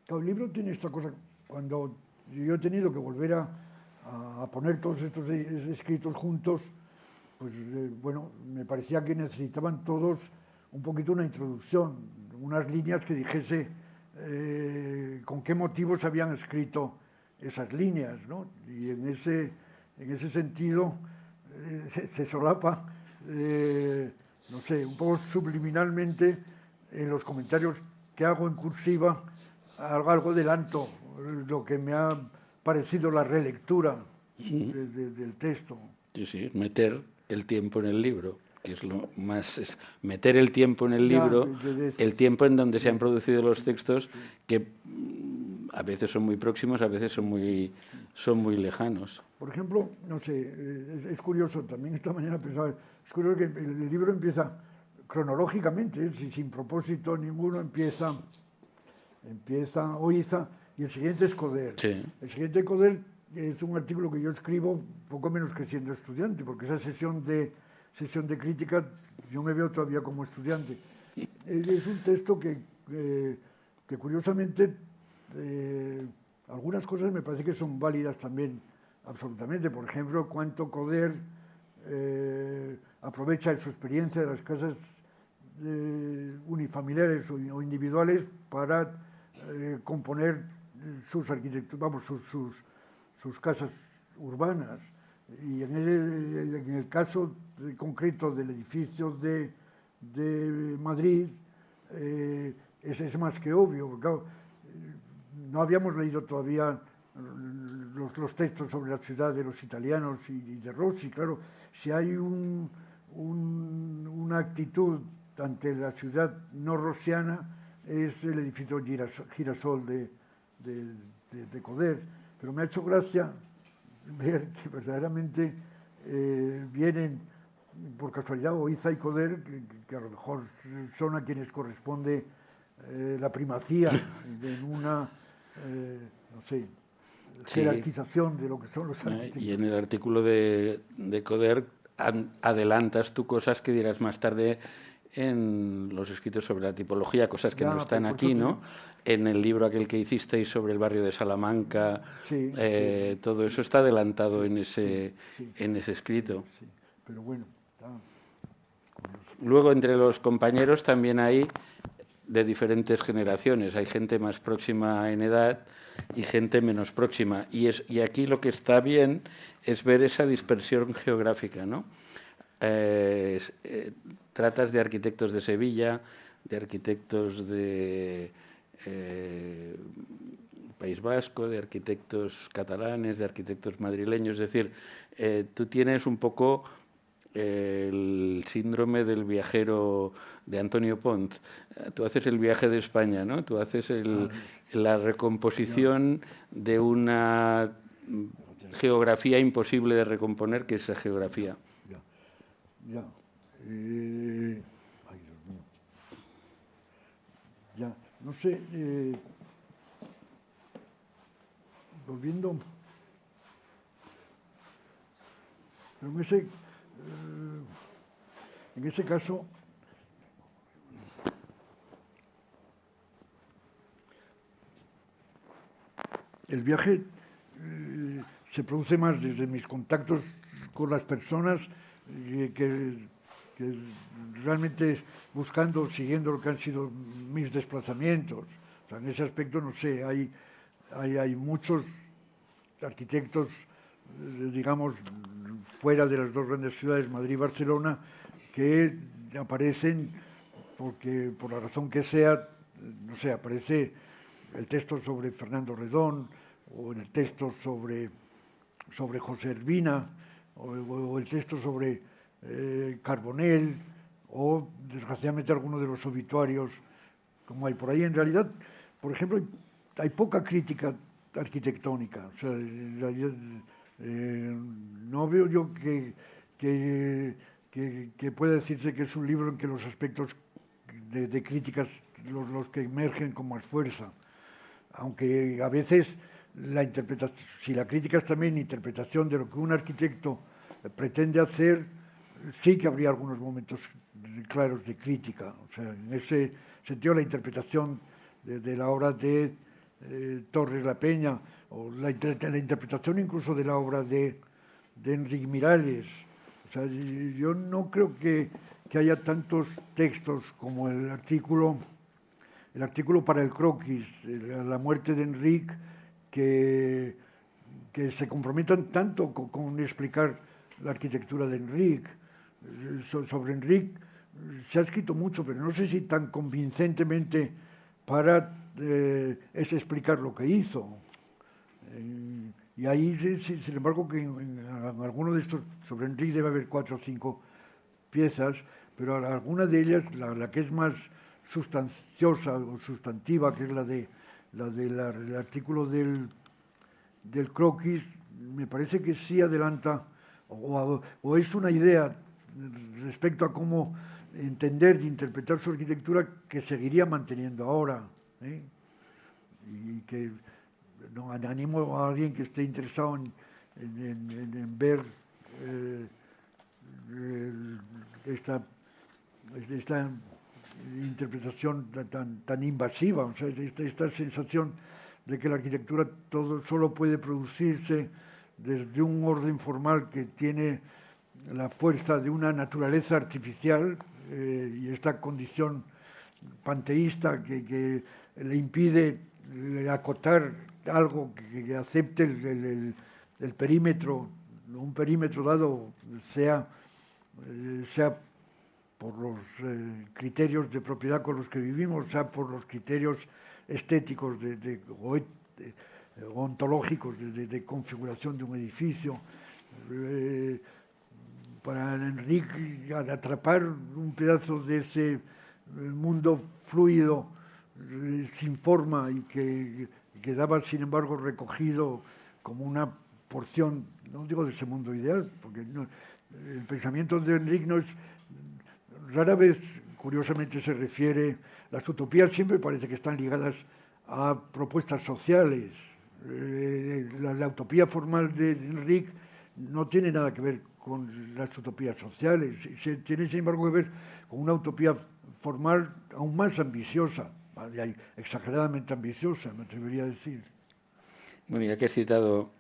El libro tiene esta cosa, cuando yo he tenido que volver a poner todos estos escritos juntos, pues bueno, me parecía que necesitaban todos un poquito una introducción, unas líneas que dijese con qué motivos habían escrito esas líneas, ¿no? Y en ese sentido se solapa, no sé, un poco subliminalmente en los comentarios que hago en cursiva, algo adelanto lo que me ha parecido la relectura del texto. Sí, sí, meter el tiempo en el libro, que es lo más... Es meter el tiempo en el libro, el tiempo en donde se han producido los textos, que a veces son muy próximos, a veces son muy lejanos. Por ejemplo, no sé, es curioso, también esta mañana pensaba, es curioso que el libro empieza cronológicamente, sin propósito ninguno, empieza Oiza y el siguiente es Coder. Sí. El siguiente Coder es un artículo que yo escribo poco menos que siendo estudiante, porque esa sesión de crítica yo me veo todavía como estudiante. Es un texto que curiosamente algunas cosas me parece que son válidas también absolutamente. Por ejemplo, cuánto Coder aprovecha su experiencia de las casas unifamiliares o individuales para componer sus arquitecturas, vamos, sus casas urbanas. Y en el caso concreto del edificio de Madrid, es más que obvio, porque, claro, no habíamos leído todavía los textos sobre la ciudad de los italianos y de Rossi. Claro, si hay una actitud ante la ciudad no rossiana, es el edificio Girasol de Coder. Pero me ha hecho gracia ver que verdaderamente vienen por casualidad Oiza y Coder, que a lo mejor son a quienes corresponde la primacía en una, no sé, jerarquización de lo que son los arquitectos. Y en el artículo de Coder adelantas tú cosas que dirás más tarde en los escritos sobre la tipología, cosas que no están aquí, ¿no? En el libro aquel que hicisteis sobre el barrio de Salamanca, todo eso está adelantado en ese escrito. Sí, pero bueno, está curioso. Luego, entre los compañeros también hay de diferentes generaciones. Hay gente más próxima en edad y gente menos próxima. Y aquí lo que está bien es ver esa dispersión geográfica, ¿no? Tratas de arquitectos de Sevilla, de arquitectos de País Vasco, de arquitectos catalanes, de arquitectos madrileños. Es decir, tú tienes un poco el síndrome del viajero de Antonio Pont. Tú haces el viaje de España, ¿no? Tú haces la recomposición de una geografía imposible de recomponer, que es esa geografía. Ya. Ay, Dios mío. Ya, no sé, volviendo, pero en ese caso, el viaje se produce más desde mis contactos con las personas que realmente buscando, siguiendo lo que han sido mis desplazamientos. O sea, en ese aspecto, no sé, hay muchos arquitectos, digamos, fuera de las dos grandes ciudades, Madrid y Barcelona, que aparecen porque, por la razón que sea, no sé, aparece el texto sobre Fernando Redón, o el texto sobre José Ervina, o el texto sobre Carbonell, o desgraciadamente alguno de los obituarios, como hay por ahí. En realidad, por ejemplo, hay poca crítica arquitectónica. O sea, en realidad, no veo yo que pueda decirse que es un libro en que los aspectos de críticas los que emergen con más fuerza. Aunque a veces si la crítica es también interpretación de lo que un arquitecto pretende hacer, sí que habría algunos momentos claros de crítica. O sea, en ese sentido, la interpretación de la obra de Torres La Peña, o la interpretación incluso de la obra de Enric Miralles. O sea, yo no creo que haya tantos textos como el artículo para el croquis, la muerte de Enric, que se comprometan tanto con explicar la arquitectura de Enric. Sobre Enric se ha escrito mucho, pero no sé si tan convincentemente para explicar lo que hizo. Y ahí, sin embargo, que en alguno de estos, sobre Enric debe haber 4 o 5 piezas, pero alguna de ellas, la que es más sustanciosa o sustantiva, que es la del artículo del croquis, me parece que sí adelanta, o es una idea respecto a cómo entender y interpretar su arquitectura que seguiría manteniendo ahora, ¿eh? Y que animo a alguien que esté interesado en ver esta interpretación tan invasiva, o sea, esta sensación de que la arquitectura solo puede producirse desde un orden formal que tiene la fuerza de una naturaleza artificial, y esta condición panteísta que le impide acotar algo que acepte el perímetro, un perímetro dado, sea por los criterios de propiedad con los que vivimos, sea por los criterios estéticos o ontológicos de configuración de un edificio. Para Enric, atrapar un pedazo de ese mundo fluido, sin forma, y que quedaba, sin embargo, recogido como una porción, no digo de ese mundo ideal, porque el pensamiento de Enric no es, rara vez, curiosamente, se refiere, las utopías siempre parece que están ligadas a propuestas sociales. La utopía formal de Enric no tiene nada que ver con las utopías sociales, tiene, sin embargo, que ver con una utopía formal aún más ambiciosa, exageradamente ambiciosa, me atrevería a decir. Bueno, ya que has citado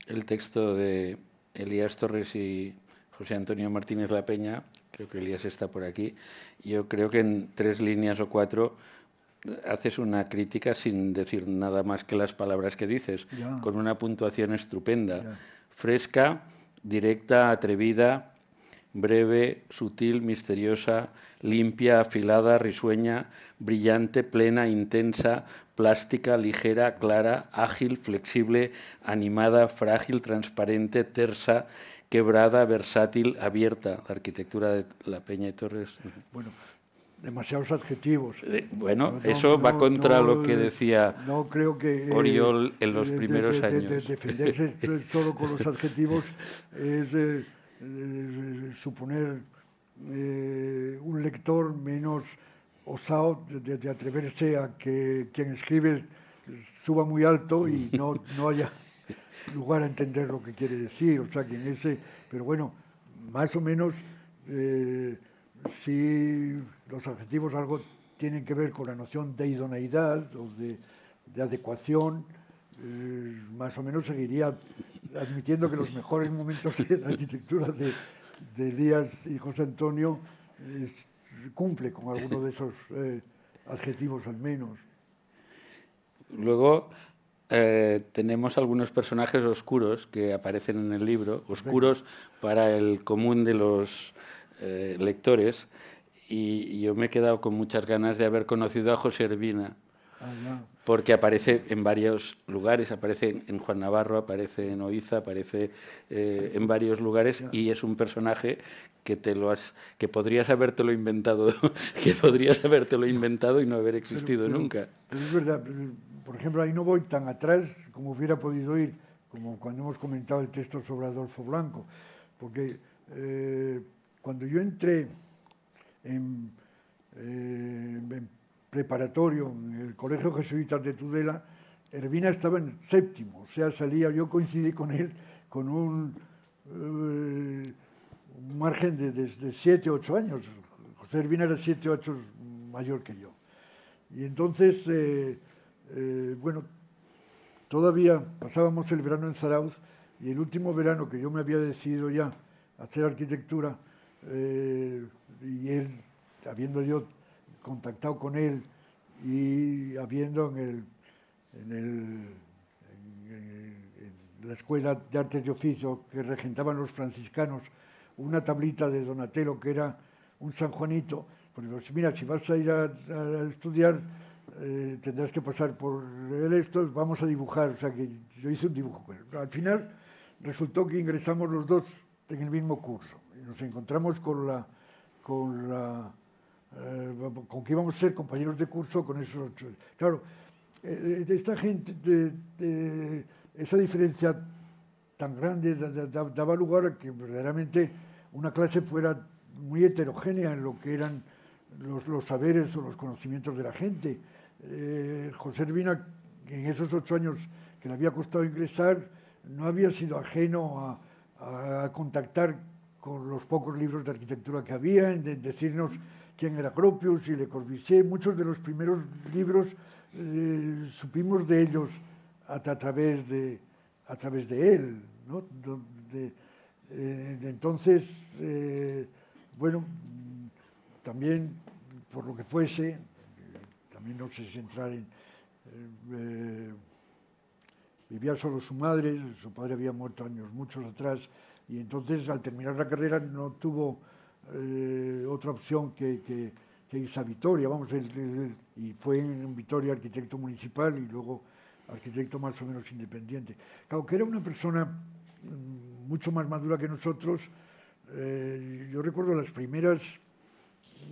el texto de Elías Torres y José Antonio Martínez La Peña, creo que Elías está por aquí, yo creo que en 3 líneas o 4 haces una crítica sin decir nada más que las palabras que dices, Ya. con una puntuación estupenda, Ya. fresca, directa, atrevida, breve, sutil, misteriosa, limpia, afilada, risueña, brillante, plena, intensa, plástica, ligera, clara, ágil, flexible, animada, frágil, transparente, tersa, quebrada, versátil, abierta. La arquitectura de La Peña y Torres. Bueno, demasiados adjetivos. Bueno, eso va contra lo que decía no creo que, Oriol en los primeros años. Defenderse solo con los adjetivos es suponer un lector menos osado de atreverse a que quien escribe suba muy alto y no haya lugar a entender lo que quiere decir. O sea, que en ese, pero bueno, más o menos, si los adjetivos algo tienen que ver con la noción de idoneidad o de adecuación, más o menos seguiría admitiendo que los mejores momentos de la arquitectura de Elías y José Antonio cumple con alguno de esos adjetivos al menos. Luego tenemos algunos personajes oscuros que aparecen en el libro, oscuros para el común de los lectores, y yo me he quedado con muchas ganas de haber conocido a José Ervina, porque aparece en varios lugares, aparece en Juan Navarro, aparece en Oiza, aparece en varios lugares, y es un personaje que podrías habértelo inventado, y no haber existido nunca. Pero es verdad, por ejemplo, ahí no voy tan atrás como hubiera podido ir, como cuando hemos comentado el texto sobre Adolfo Blanco, porque cuando yo entré en preparatorio en el Colegio Jesuitas de Tudela, Ervina estaba en séptimo, o sea, yo coincidí con él con un margen de 7 o 8 años. José Ervina era 7 o 8 mayor que yo. Y entonces, bueno, todavía pasábamos el verano en Zarauz, y el último verano que yo me había decidido ya a hacer arquitectura, y él, habiendo yo contactado con él y habiendo en la Escuela de Artes de Oficio que regentaban los franciscanos una tablita de Donatello que era un San Juanito, pues mira, si vas a ir a estudiar tendrás que pasar por esto, vamos a dibujar, o sea que yo hice un dibujo con él. Al final resultó que ingresamos los dos en el mismo curso y nos encontramos con que íbamos a ser compañeros de curso con esos 8. Claro, esta gente, esa diferencia tan grande daba lugar a que verdaderamente una clase fuera muy heterogénea en lo que eran los saberes o los conocimientos de la gente. José Ervina, en esos 8 años que le había costado ingresar, no había sido ajeno a contactar con los pocos libros de arquitectura que había, en decirnos quién era Gropius y Le Corbusier. Muchos de los primeros libros supimos de ellos a través de él, ¿no? Entonces, bueno, también por lo que fuese, también no sé si entrar en... vivía solo su madre, su padre había muerto muchos atrás, y entonces al terminar la carrera no tuvo otra opción que irse a Vitoria, y fue en Vitoria arquitecto municipal y luego arquitecto más o menos independiente. Claro, que era una persona mucho más madura que nosotros. Yo recuerdo las primeras,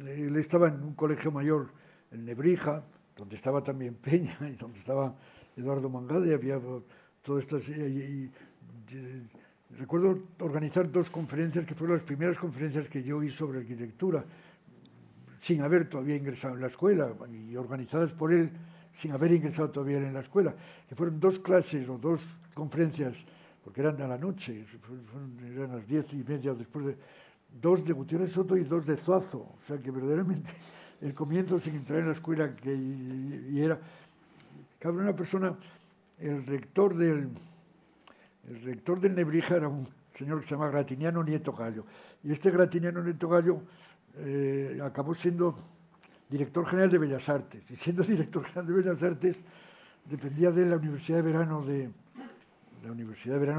él estaba en un colegio mayor en Nebrija, donde estaba también Peña y donde estaba Eduardo Mangade, había todas estas... recuerdo organizar 2 conferencias que fueron las primeras conferencias que yo hice sobre arquitectura, sin haber todavía ingresado en la escuela, y organizadas por él sin haber ingresado todavía en la escuela, que fueron 2 clases o 2 conferencias, porque eran a la noche, eran las 10:30 después de... 2 de Gutiérrez Soto y 2 de Zuazo, o sea que verdaderamente el comienzo sin entrar en la escuela, y era... Claro, una persona, el rector del Nebrija era un señor que se llama Gratiniano Nieto Gallo, y este Gratiniano Nieto Gallo acabó siendo director general de Bellas Artes, y siendo director general de Bellas Artes dependía de la Universidad de Verano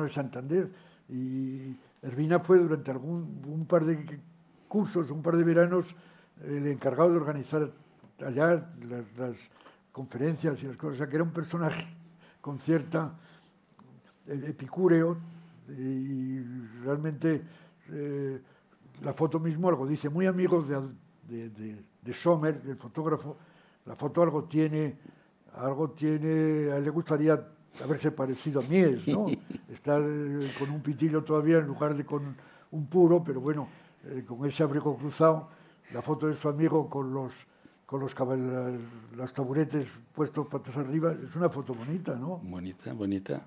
de Santander, y Ervina fue durante un par de cursos, un par de veranos, el encargado de organizar allá las conferencias y las cosas, o sea que era un personaje con cierta epicúreo, y realmente la foto mismo algo dice, muy amigo de Sommer, el fotógrafo. La foto algo tiene, a él le gustaría haberse parecido a Mies, ¿no? Está con un pitillo todavía en lugar de con un puro, pero bueno, con ese abrigo cruzado, la foto de su amigo con los taburetes puestos patas arriba, es una foto bonita, ¿no? Bonita, bonita.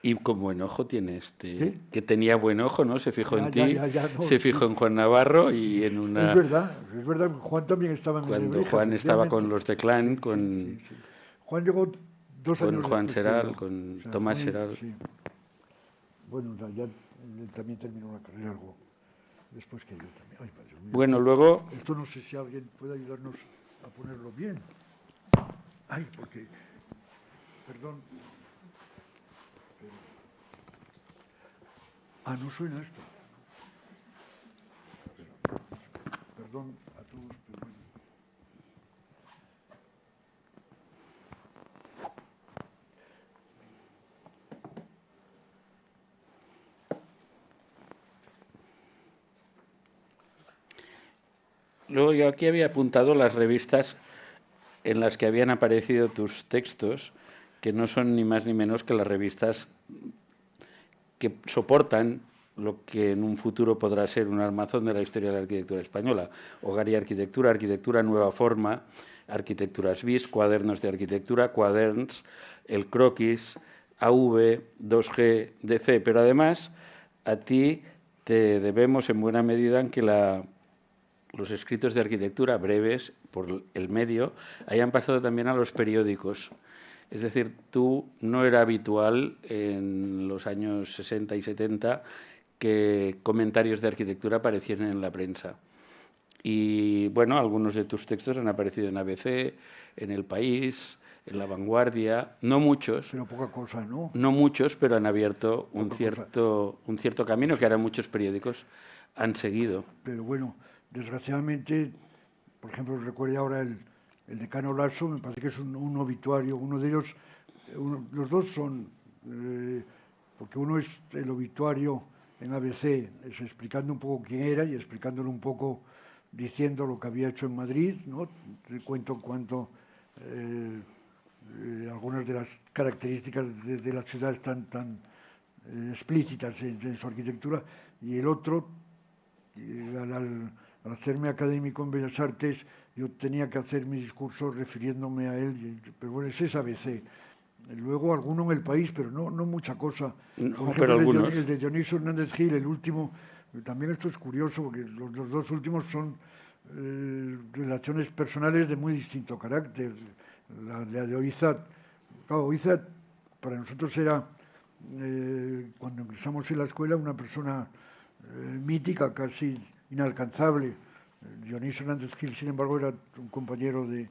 Y con buen ojo tiene ¿Sí? que tenía buen ojo, ¿no? Se fijó en ti, no, se fijó en Juan Navarro y en una... Es verdad, Juan también estaba en Cuando Nebrija, Juan estaba con efectivamente. los de Clan, Sí. Juan llegó 2 con años Juan después que Seral, yo. con O sea, Tomás muy- Seral. sí. Bueno, ya él también terminó la carrera algo después que yo también. Ay, madre mía, Bueno, luego, esto no sé si alguien puede ayudarnos a ponerlo bien. Ay, porque, perdón. No suena esto. Perdón a todos, pero bueno. luego yo aquí había apuntado las revistas en las que habían aparecido tus textos, que no son ni más ni menos que las revistas que soportan lo que en un futuro podrá ser un armazón de la historia de la arquitectura española. Hogar y arquitectura, arquitectura nueva forma, arquitecturas bis, cuadernos de arquitectura, cuaderns, el croquis, AV, 2G, DC, pero además a ti te debemos en buena medida en que los escritos de arquitectura breves por el medio hayan pasado también a los periódicos. Es decir, tú no era habitual en los años 60 y 70 que comentarios de arquitectura aparecieran en la prensa. Y bueno, algunos de tus textos han aparecido en ABC, en El País, en La Vanguardia, no muchos, Pero poca cosa, ¿no? no muchos, pero han abierto un Poca cosa. cierto camino que ahora muchos periódicos han seguido. Pero bueno, desgraciadamente, por ejemplo, recuerdo ahora el decano Lasso, me parece que es un obituario, uno de ellos, los dos son, porque uno es el obituario en ABC, es explicando un poco quién era y explicándolo un poco, diciendo lo que había hecho en Madrid, ¿no? Te cuento en cuanto algunas de las características de la ciudad están tan explícitas en su arquitectura, y el otro, al hacerme académico en Bellas Artes, yo tenía que hacer mi discurso refiriéndome a él, pero bueno, ese es ABC. Luego alguno en El País, pero no mucha cosa. No, Por ejemplo, pero algunos. el de Dionisio Hernández Gil, el último, también esto es curioso, porque los dos últimos son relaciones personales de muy distinto carácter. La de Oíza, claro, Oíza para nosotros era, cuando ingresamos en la escuela, una persona mítica, casi inalcanzable. Dionisio Hernández Gil, sin embargo, era un compañero de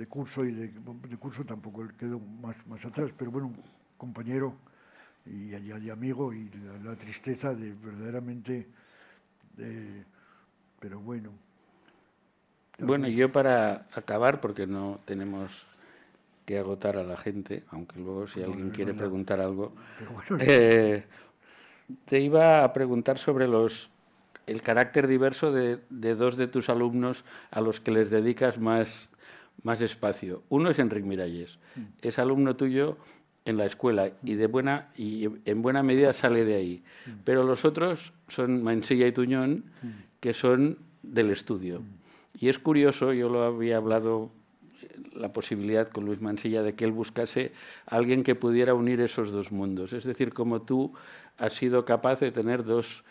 curso, y de curso tampoco él quedó más atrás, pero bueno, un compañero y amigo, y la tristeza de verdaderamente, pero bueno. Bueno, yo para acabar, porque no tenemos que agotar a la gente, aunque luego si alguien quiere preguntar algo, Pero bueno, te iba a preguntar sobre el carácter diverso de dos de tus alumnos a los que les dedicas más espacio. Uno es Enric Miralles, es alumno tuyo en la escuela y en buena medida sale de ahí. Pero los otros son Mansilla y Tuñón, que son del estudio. Y es curioso, yo lo había hablado, la posibilidad con Luis Mansilla de que él buscase a alguien que pudiera unir esos dos mundos. Es decir, como tú has sido capaz de tener dos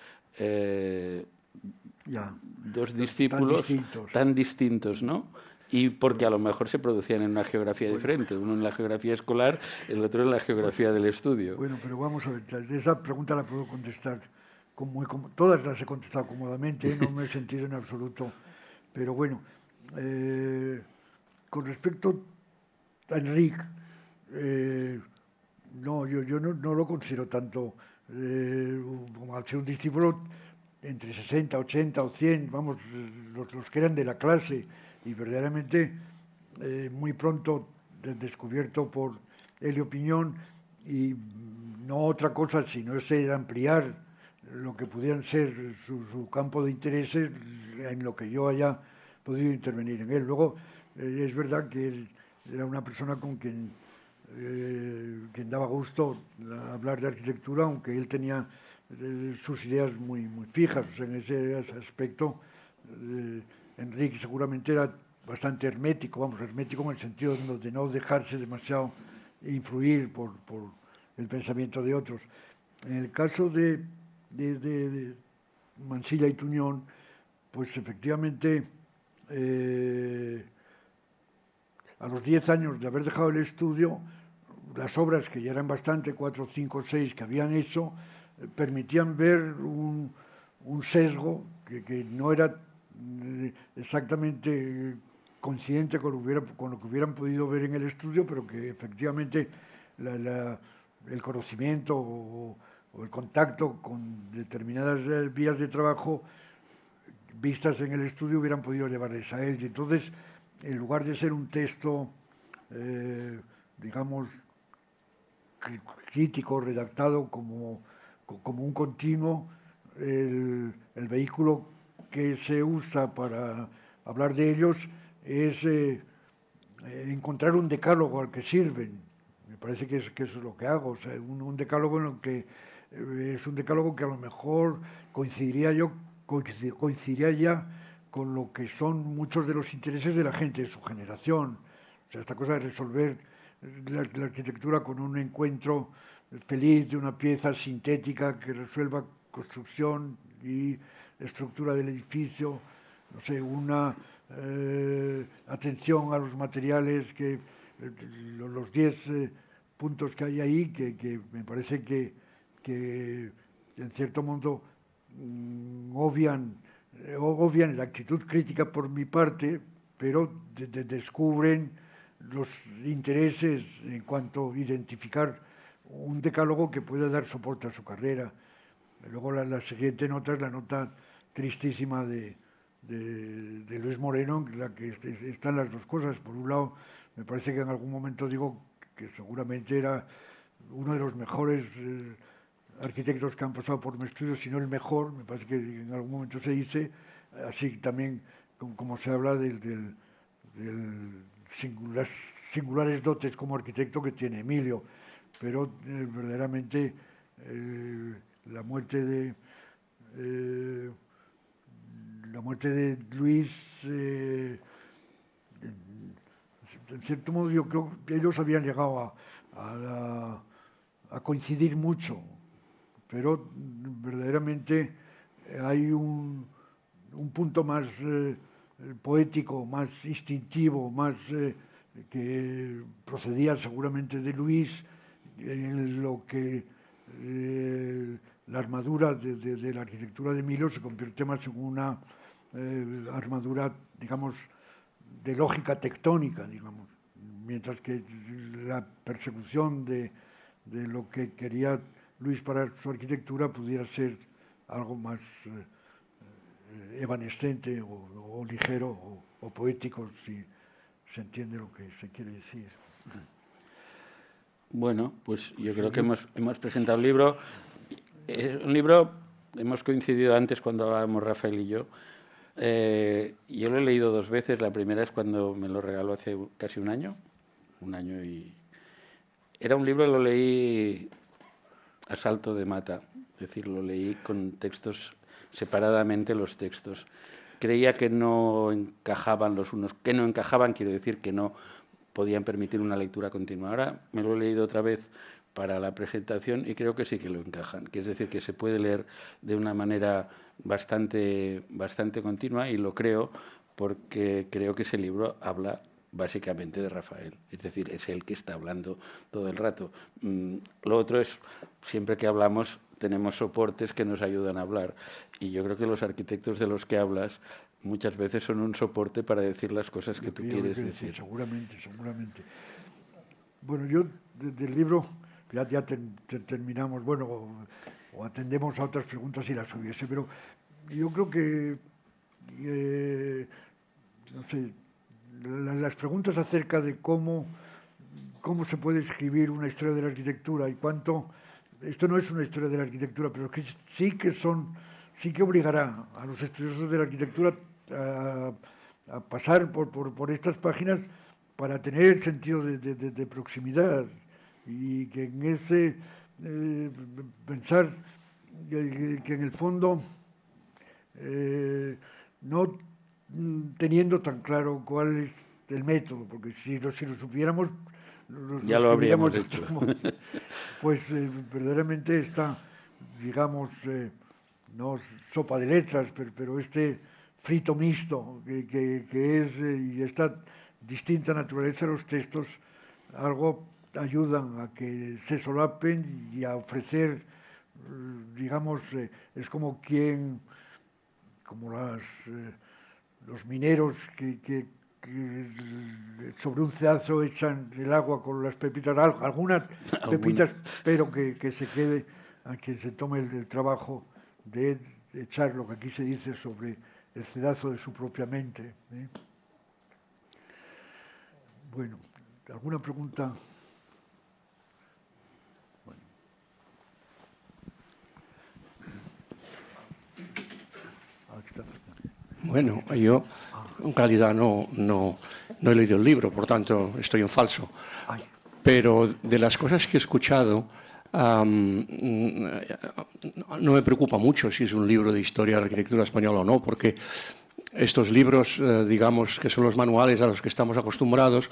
discípulos tan distintos, ¿no? Y porque a lo mejor se producían en una geografía diferente, uno en la geografía escolar, el otro en la geografía del estudio. Bueno, pero vamos a ver, esa pregunta la puedo contestar, todas las he contestado cómodamente, no me he sentido en absoluto, pero bueno, con respecto a Enric, no, yo no lo considero tanto como al ser un discípulo entre 60, 80 o 100, vamos, los que eran de la clase, y verdaderamente muy pronto descubierto por Elio Piñón, y no otra cosa sino ese ampliar lo que pudieran ser su campo de intereses en lo que yo haya podido intervenir en él. Luego, es verdad que él era una persona con quien daba gusto hablar de arquitectura, aunque él tenía sus ideas muy fijas. O sea, en ese aspecto, Enric seguramente era bastante hermético en el sentido de no dejarse demasiado influir por el pensamiento de otros. En el caso de Mansilla y Tuñón, pues efectivamente, a los 10 años de haber dejado el estudio, las obras, que ya eran bastante, 4, 5, 6 que habían hecho, permitían ver un sesgo que no era exactamente coincidente con lo que hubieran podido ver en el estudio, pero que efectivamente el conocimiento o el contacto con determinadas vías de trabajo vistas en el estudio hubieran podido llevarles a él. Y entonces, en lugar de ser un texto, digamos, crítico, redactado como un continuo, el vehículo que se usa para hablar de ellos es encontrar un decálogo al que sirven. Me parece que eso es lo que hago, o sea, un decálogo en el que es un decálogo que a lo mejor coincidiría ya con lo que son muchos de los intereses de la gente de su generación. O sea, esta cosa de resolver la arquitectura con un encuentro feliz de una pieza sintética que resuelva construcción y estructura del edificio, no sé, una atención a los materiales, los 10 puntos que hay ahí, que me parece que en cierto modo obvian la actitud crítica por mi parte, pero descubren los intereses en cuanto a identificar un decálogo que pueda dar soporte a su carrera. Luego la siguiente nota es la nota tristísima de Luis Moreno, en la que están las dos cosas. Por un lado, me parece que en algún momento digo que seguramente era uno de los mejores arquitectos que han pasado por mi estudio, si no el mejor. Me parece que en algún momento se dice, así también como se habla las singulares dotes como arquitecto que tiene Emilio, pero verdaderamente la muerte de Luis, en cierto modo yo creo que ellos habían llegado a coincidir mucho, pero verdaderamente hay un punto más poético, más instintivo, más que procedía seguramente de Luis, en lo que la armadura de la arquitectura de Emilio se convierte más en una armadura, digamos, de lógica tectónica, digamos, mientras que la persecución de lo que quería Luis para su arquitectura pudiera ser algo más evanescente o ligero o poético, si se entiende lo que se quiere decir. Bueno, pues yo creo que hemos presentado el libro. Es un libro, hemos coincidido antes cuando hablábamos Rafael y yo. Yo lo he leído 2 veces. La primera es cuando me lo regaló hace casi un año y... Era un libro que lo leí a salto de mata, es decir, lo leí con textos separadamente, los textos. Creía que no encajaban los unos, que no encajaban, quiero decir que no podían permitir una lectura continua. Ahora me lo he leído otra vez para la presentación y creo que sí que lo encajan, que es decir, que se puede leer de una manera bastante continua, y lo creo porque creo que ese libro habla básicamente de Rafael, es decir, es él que está hablando todo el rato. Lo otro es, siempre que hablamos tenemos soportes que nos ayudan a hablar, y yo creo que los arquitectos de los que hablas muchas veces son un soporte para decir las cosas que tú quieres decir. Seguramente. Bueno, yo del libro ya terminamos, bueno, o atendemos a otras preguntas si las hubiese, pero yo creo que, no sé, las preguntas acerca de cómo se puede escribir una historia de la arquitectura y cuánto... Esto no es una historia de la arquitectura, pero que sí que obligará a los estudiosos de la arquitectura a pasar por estas páginas para tener el sentido de proximidad, y que en ese pensar que en el fondo no teniendo tan claro cuál es el método, porque si lo supiéramos ya lo habríamos hecho. Pues verdaderamente esta, digamos, no sopa de letras, pero este frito mixto que es, y esta distinta naturaleza de los textos, algo ayudan a que se solapen y a ofrecer, digamos, es como los mineros que sobre un cedazo echan el agua con las pepitas, algunas pepitas, pero que se quede, a que se tome el trabajo de echar lo que aquí se dice sobre el cedazo de su propia mente. Bueno, ¿alguna pregunta? Bueno, yo en realidad no he leído el libro, por tanto estoy en falso. Pero de las cosas que he escuchado, no me preocupa mucho si es un libro de historia de la arquitectura española o no, porque estos libros, digamos, que son los manuales a los que estamos acostumbrados,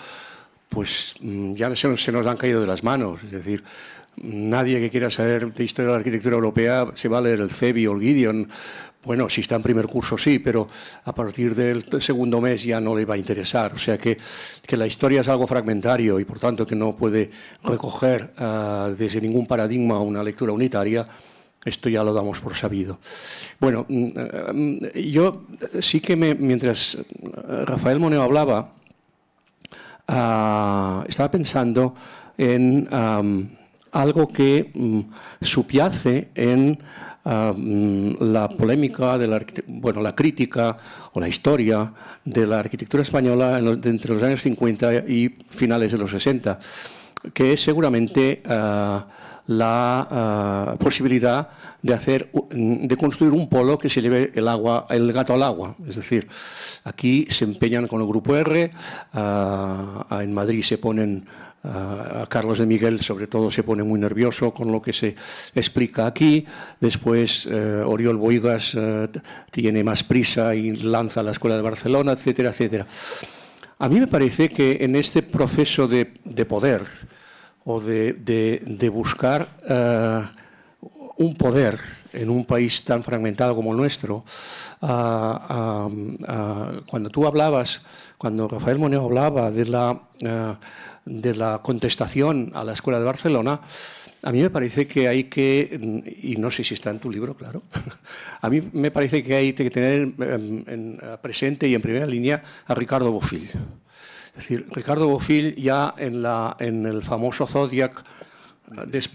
pues ya se nos han caído de las manos. Es decir, nadie que quiera saber de historia de la arquitectura europea se va a leer el CEBI o el Gideon. Bueno, si está en primer curso sí, pero a partir del segundo mes ya no le va a interesar. O sea que la historia es algo fragmentario y por tanto que no puede recoger desde ningún paradigma una lectura unitaria. Esto ya lo damos por sabido. Bueno, yo sí que mientras Rafael Moneo hablaba, estaba pensando en algo que subyace en la polémica de la crítica o la historia de la arquitectura española entre los años 50 y finales de los 60, que es seguramente la posibilidad de construir un polo que se lleve el gato al agua. Es decir, aquí se empeñan con el Grupo R, en Madrid se ponen, a Carlos de Miguel sobre todo se pone muy nervioso con lo que se explica aquí. Después Oriol Bohigas tiene más prisa y lanza la Escuela de Barcelona, etcétera, etcétera. A mí me parece que en este proceso de poder o de buscar un poder en un país tan fragmentado como el nuestro, cuando Rafael Moneo hablaba de la contestación a la Escuela de Barcelona, a mí me parece que hay que, y no sé si está en tu libro, claro, a mí me parece que hay que tener presente y en primera línea a Ricardo Bofill. Es decir, Ricardo Bofill ya en el famoso Zodiac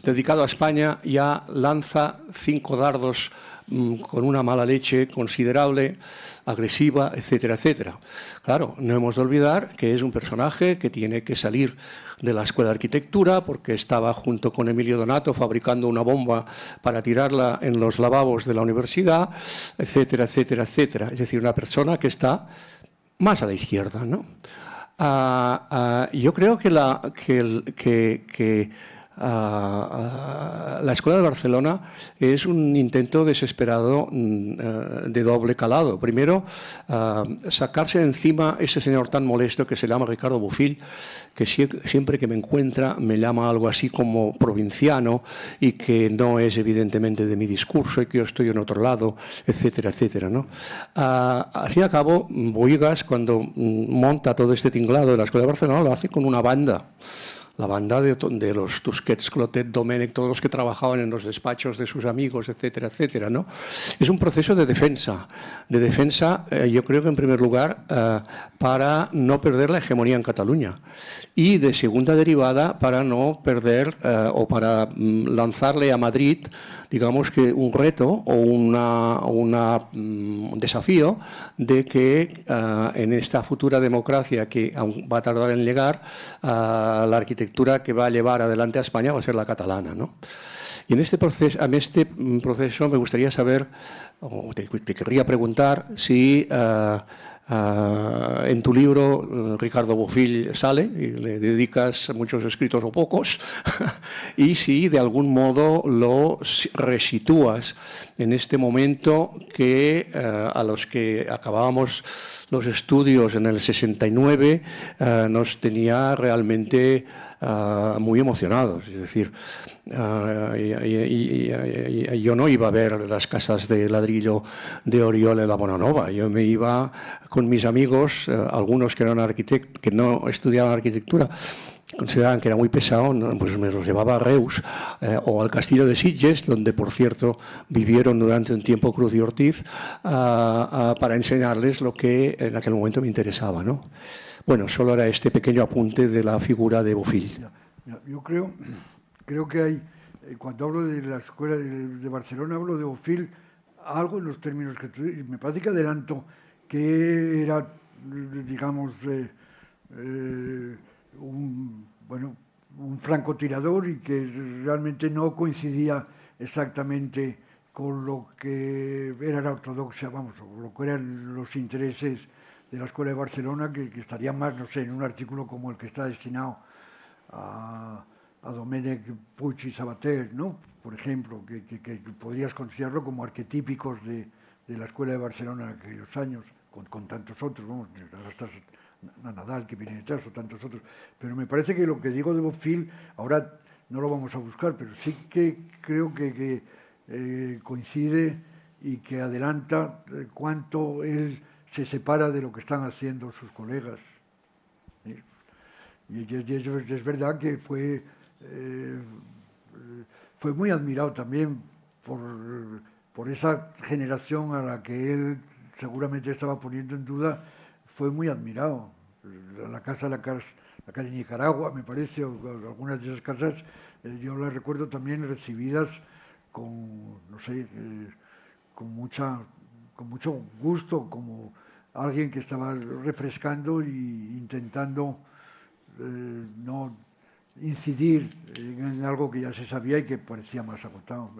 dedicado a España ya lanza 5 dardos con una mala leche considerable, agresiva, etcétera, etcétera. Claro, no hemos de olvidar que es un personaje que tiene que salir de la Escuela de Arquitectura porque estaba junto con Emilio Donato fabricando una bomba para tirarla en los lavabos de la universidad, etcétera, etcétera, etcétera. Es decir, una persona que está más a la izquierda, ¿no? Yo creo que la Escuela de Barcelona es un intento desesperado de doble calado. Primero, sacarse de encima ese señor tan molesto que se llama Ricardo Bofill, que siempre que me encuentra me llama algo así como provinciano y que no es evidentemente de mi discurso y que yo estoy en otro lado, etcétera, etcétera, ¿no? Al fin y al cabo, Bohigas, cuando monta todo este tinglado de la Escuela de Barcelona, lo hace con una banda. La banda de los Tusquets, Clotet, Domènech, todos los que trabajaban en los despachos de sus amigos, etcétera, etcétera, ¿no? Es un proceso de defensa, yo creo que en primer lugar para no perder la hegemonía en Cataluña y de segunda derivada para no perder o para lanzarle a Madrid, digamos que un reto o un desafío de que en esta futura democracia que aún va a tardar en llegar, la arquitectura que va a llevar adelante a España va a ser la catalana, ¿no? Y en este proceso me gustaría saber, o te querría preguntar si en tu libro Ricardo Bofill sale y le dedicas muchos escritos o pocos y si de algún modo lo resitúas en este momento que a los que acabábamos los estudios en el 69 nos tenía realmente muy emocionados. Es decir, yo no iba a ver las casas de ladrillo de Oriol en la Bonanova. Yo me iba con mis amigos, algunos que eran arquitectos, que no estudiaban arquitectura, consideraban que era muy pesado, ¿no? Pues me los llevaba a Reus o al castillo de Sitges, donde, por cierto, vivieron durante un tiempo Cruz y Ortiz, para enseñarles lo que en aquel momento me interesaba, ¿no? Bueno, solo era este pequeño apunte de la figura de Bofill. Yo creo que hay, cuando hablo de la escuela de Barcelona, hablo de Bofill, algo en los términos que tú dices. Me parece que adelanto que era, digamos, un francotirador y que realmente no coincidía exactamente con lo que era la ortodoxia, vamos, o lo que eran los intereses de la Escuela de Barcelona, que estaría más, no sé, en un artículo como el que está destinado a Domènec Puig y Sabater, ¿no? Por ejemplo, que podrías considerarlo como arquetípicos de la Escuela de Barcelona en aquellos años, con tantos otros, vamos, a Nadal que viene detrás o tantos otros. Pero me parece que lo que digo de Bofill, ahora no lo vamos a buscar, pero sí que creo que coincide y que adelanta cuánto él se separa de lo que están haciendo sus colegas. Y es verdad que fue muy admirado también por esa generación a la que él seguramente estaba poniendo en duda, fue muy admirado. La calle Nicaragua, me parece, o algunas de esas casas, yo las recuerdo también recibidas con, no sé, con mucho gusto, como alguien que estaba refrescando e intentando no incidir en algo que ya se sabía y que parecía más agotado.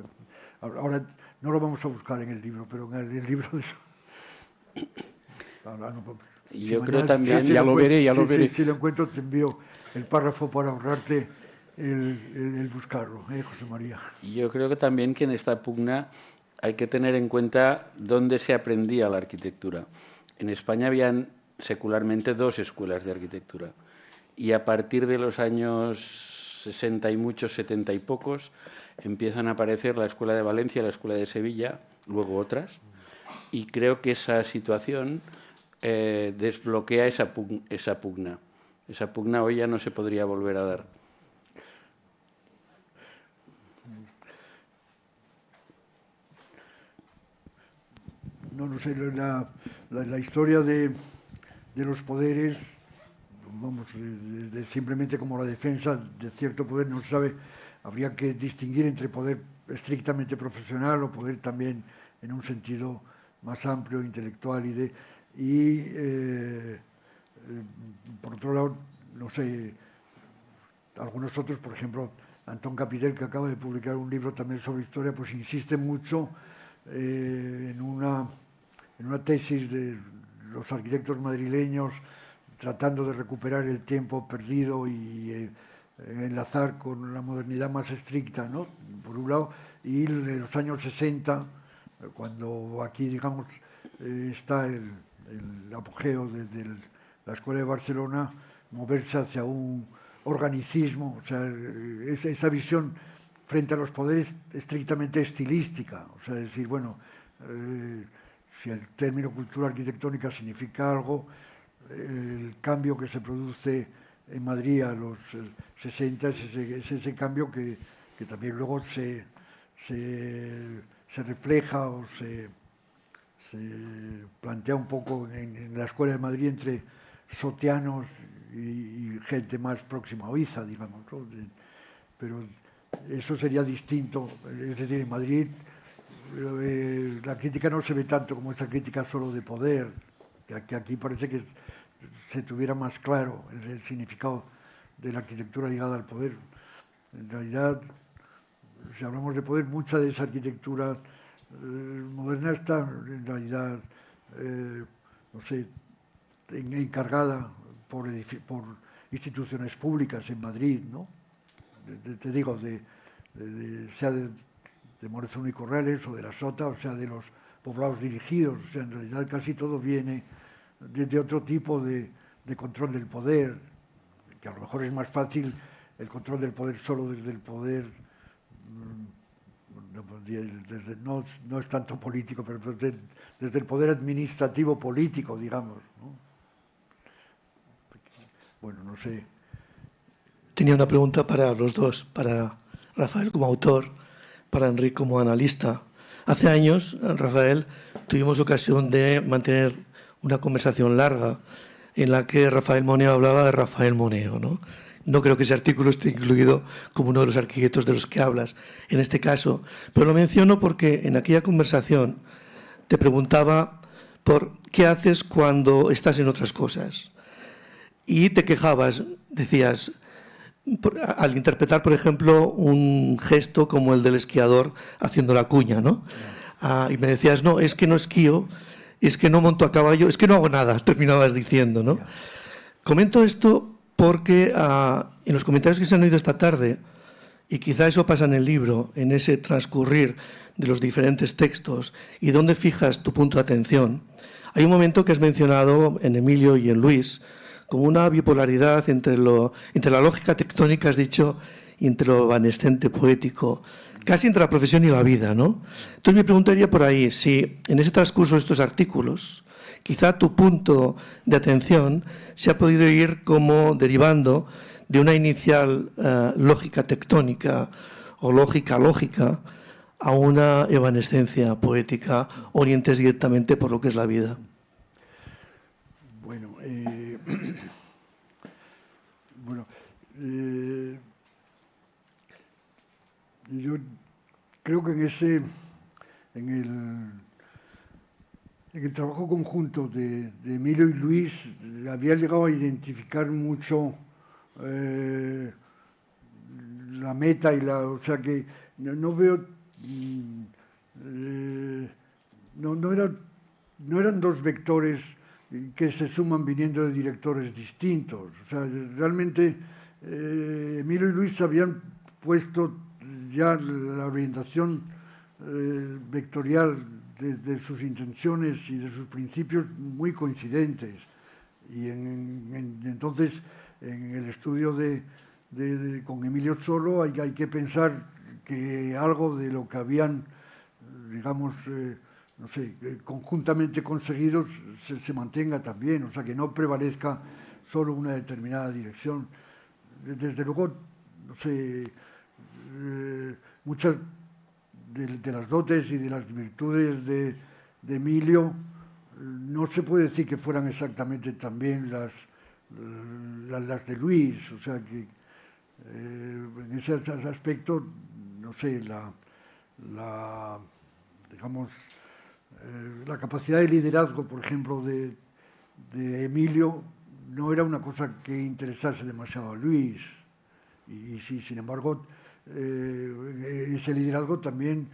Ahora no lo vamos a buscar en el libro, pero en el libro de... Ahora no, y yo creo también... Ya lo veré. Si lo encuentro, te envío el párrafo para ahorrarte el buscarlo, José María. Y yo creo que también que en esta pugna hay que tener en cuenta dónde se aprendía la arquitectura. En España habían secularmente 2 escuelas de arquitectura. Y a partir de los años 60 y muchos, 70 y pocos, empiezan a aparecer la Escuela de Valencia, la Escuela de Sevilla, luego otras, y creo que esa situación desbloquea esa pugna. Esa pugna hoy ya no se podría volver a dar. No sé, la historia de los poderes, vamos, simplemente como la defensa de cierto poder, no se sabe, habría que distinguir entre poder estrictamente profesional o poder también en un sentido más amplio, intelectual por otro lado, no sé, algunos otros, por ejemplo, Antón Capitel, que acaba de publicar un libro también sobre historia, pues insiste mucho en una tesis de los arquitectos madrileños tratando de recuperar el tiempo perdido y enlazar con la modernidad más estricta, ¿no? Por un lado, y en los años 60, cuando aquí, digamos, está el apogeo de la Escuela de Barcelona, moverse hacia un organicismo, o sea, esa visión frente a los poderes estrictamente estilística, o sea, decir, bueno, si el término cultura arquitectónica significa algo, el cambio que se produce en Madrid a los 60 es ese cambio que también luego se refleja o se plantea un poco en la Escuela de Madrid entre sotianos y gente más próxima a Oiza, digamos, ¿no? Pero eso sería distinto, es decir, en Madrid la crítica no se ve tanto como esa crítica solo de poder, que aquí parece que se tuviera más claro el significado de la arquitectura ligada al poder. En realidad, si hablamos de poder, mucha de esa arquitectura moderna está en realidad, no sé, encargada por instituciones públicas en Madrid, ¿no? Te digo, sea de Morezón y Corrales o de la Sota, o sea, de los poblados dirigidos, o sea, en realidad casi todo viene de otro tipo de control del poder, que a lo mejor es más fácil el control del poder solo desde el poder, no es tanto político, pero desde el poder administrativo político, digamos, ¿no? Bueno, no sé. tenía una pregunta para los dos, para Rafael como autor, para Enrique como analista. Hace años, Rafael, tuvimos ocasión de mantener una conversación larga en la que Rafael Moneo hablaba de Rafael Moneo, ¿no? No creo que ese artículo esté incluido como uno de los arquitectos de los que hablas en este caso, pero lo menciono porque en aquella conversación te preguntaba por qué haces cuando estás en otras cosas. Y te quejabas, decías, al interpretar, por ejemplo, un gesto como el del esquiador haciendo la cuña, ¿no? Y me decías, no, es que no esquío, es que no monto a caballo, es que no hago nada, terminabas diciendo, ¿no? Comento esto porque en los comentarios que se han oído esta tarde, y quizá eso pasa en el libro, en ese transcurrir de los diferentes textos y dónde fijas tu punto de atención, hay un momento que has mencionado en Emilio y en Luis, como una bipolaridad entre la lógica tectónica, has dicho, y entre lo evanescente poético, casi entre la profesión y la vida, ¿no? Entonces me preguntaría por ahí si en ese transcurso de estos artículos, quizá tu punto de atención se ha podido ir como derivando de una inicial lógica tectónica o lógica a una evanescencia poética, orientes directamente por lo que es la vida. Bueno, yo creo que en el trabajo conjunto de Emilio y Luis había llegado a identificar mucho la meta o sea que no veo, no eran dos vectores que se suman viniendo de directores distintos. O sea, realmente Emilio y Luis habían puesto ya la orientación vectorial de sus intenciones y de sus principios muy coincidentes. Y entonces, en el estudio con Emilio solo, hay que pensar que algo de lo que habían, digamos, no sé, conjuntamente conseguidos se mantenga también, o sea, que no prevalezca solo una determinada dirección. Desde luego, no sé, muchas de las dotes y de las virtudes de Emilio no se puede decir que fueran exactamente también las de Luis, o sea que en ese aspecto, no sé, digamos, la capacidad de liderazgo, por ejemplo, de Emilio no era una cosa que interesase demasiado a Luis. Y sí, sin embargo, ese liderazgo también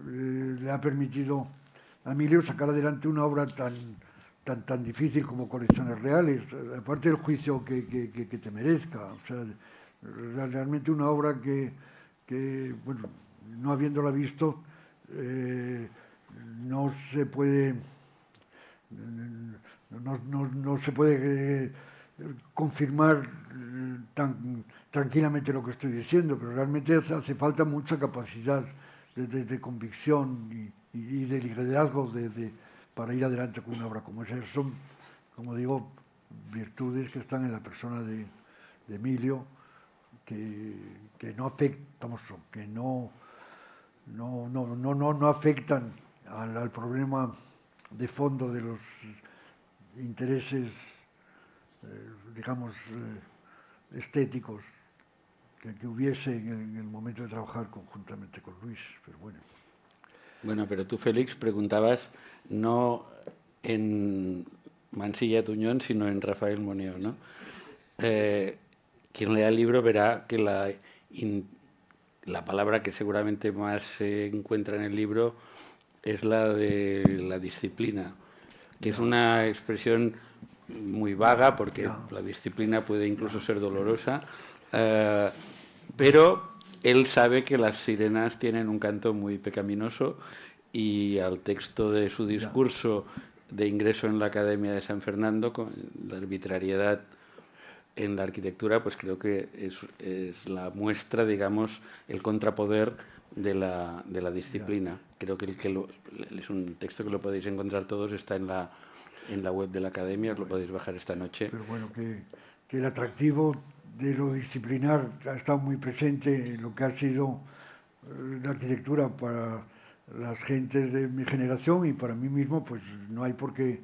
le ha permitido a Emilio sacar adelante una obra tan difícil como Colecciones Reales, aparte del juicio que te merezca. O sea, realmente una obra que bueno, no habiéndola visto, no se puede confirmar tan tranquilamente lo que estoy diciendo, pero realmente hace falta mucha capacidad de convicción y de liderazgo para ir adelante con una obra como esa. Son, como digo, virtudes que están en la persona de Emilio, que no afectan, que no afectan al problema de fondo de los intereses, digamos, estéticos que hubiese en el momento de trabajar conjuntamente con Luis, pero bueno. Bueno, pero tú, Félix, preguntabas no en Mansilla Tuñón, sino en Rafael Moneo, ¿no? Quien lea el libro verá que la palabra que seguramente más se encuentra en el libro es la de la disciplina, que es una expresión muy vaga porque la disciplina puede incluso ser dolorosa, pero él sabe que las sirenas tienen un canto muy pecaminoso y al texto de su discurso de ingreso en la Academia de San Fernando, con la arbitrariedad en la arquitectura, pues creo que es la muestra, digamos, el contrapoder de la disciplina. Creo que es un texto que lo podéis encontrar todos, está en la web de la Academia, os lo podéis bajar esta noche. Pero bueno, que el atractivo de lo disciplinar ha estado muy presente en lo que ha sido la arquitectura para las gentes de mi generación y para mí mismo, pues no hay por qué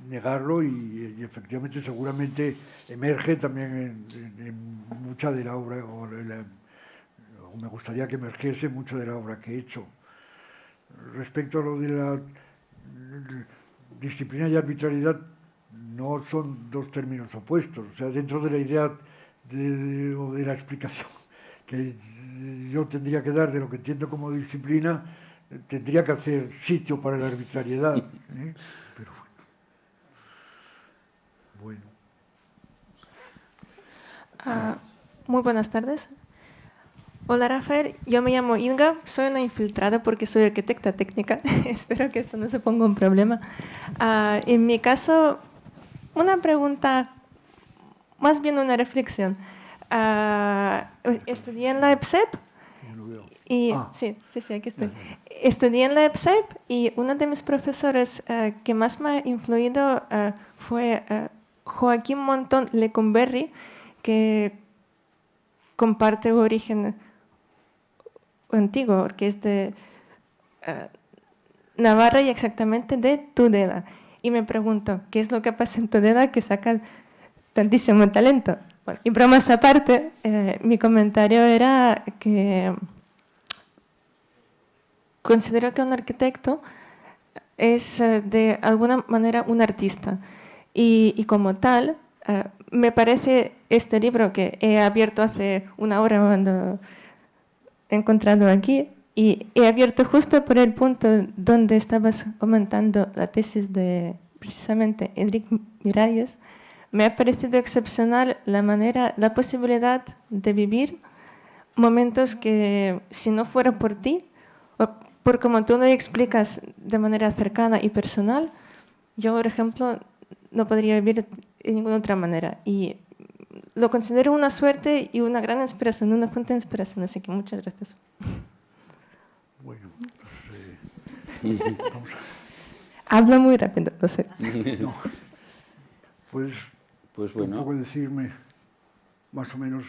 negarlo y efectivamente seguramente emerge también en mucha de la obra, o me gustaría que emergiese mucho de la obra que he hecho. Respecto a lo de la disciplina y arbitrariedad, no son dos términos opuestos. O sea, dentro de la idea o de la explicación que yo tendría que dar de lo que entiendo como disciplina, tendría que hacer sitio para la arbitrariedad. Pero bueno. Muy buenas tardes. Hola Rafael, yo me llamo Inga, soy una infiltrada porque soy arquitecta técnica. Espero que esto no se ponga un problema. En mi caso, una pregunta, más bien una reflexión. Estudié en la EPSEP y sí, aquí estoy. Estudié en la EPSEP y uno de mis profesores que más me ha influido fue Joaquín Montón Lecumberri, que comparte origen antiguo, que es de Navarra y exactamente de Tudela. Y me pregunto, ¿qué es lo que pasa en Tudela que saca tantísimo talento? Bueno, y bromas aparte, mi comentario era que considero que un arquitecto es de alguna manera un artista y como tal me parece este libro que he abierto hace una hora cuando he encontrado aquí y he abierto justo por el punto donde estabas comentando la tesis de precisamente Enrique Miralles. Me ha parecido excepcional la posibilidad de vivir momentos que si no fuera por ti, o por como tú lo explicas de manera cercana y personal, yo, por ejemplo, no podría vivir de ninguna otra manera. Y lo considero una suerte y una gran inspiración, una fuente de inspiración. Así que muchas gracias. Bueno, pues, vamos a... Habla muy rápido, lo sé. No. Pues bueno. Un poco decirme, más o menos...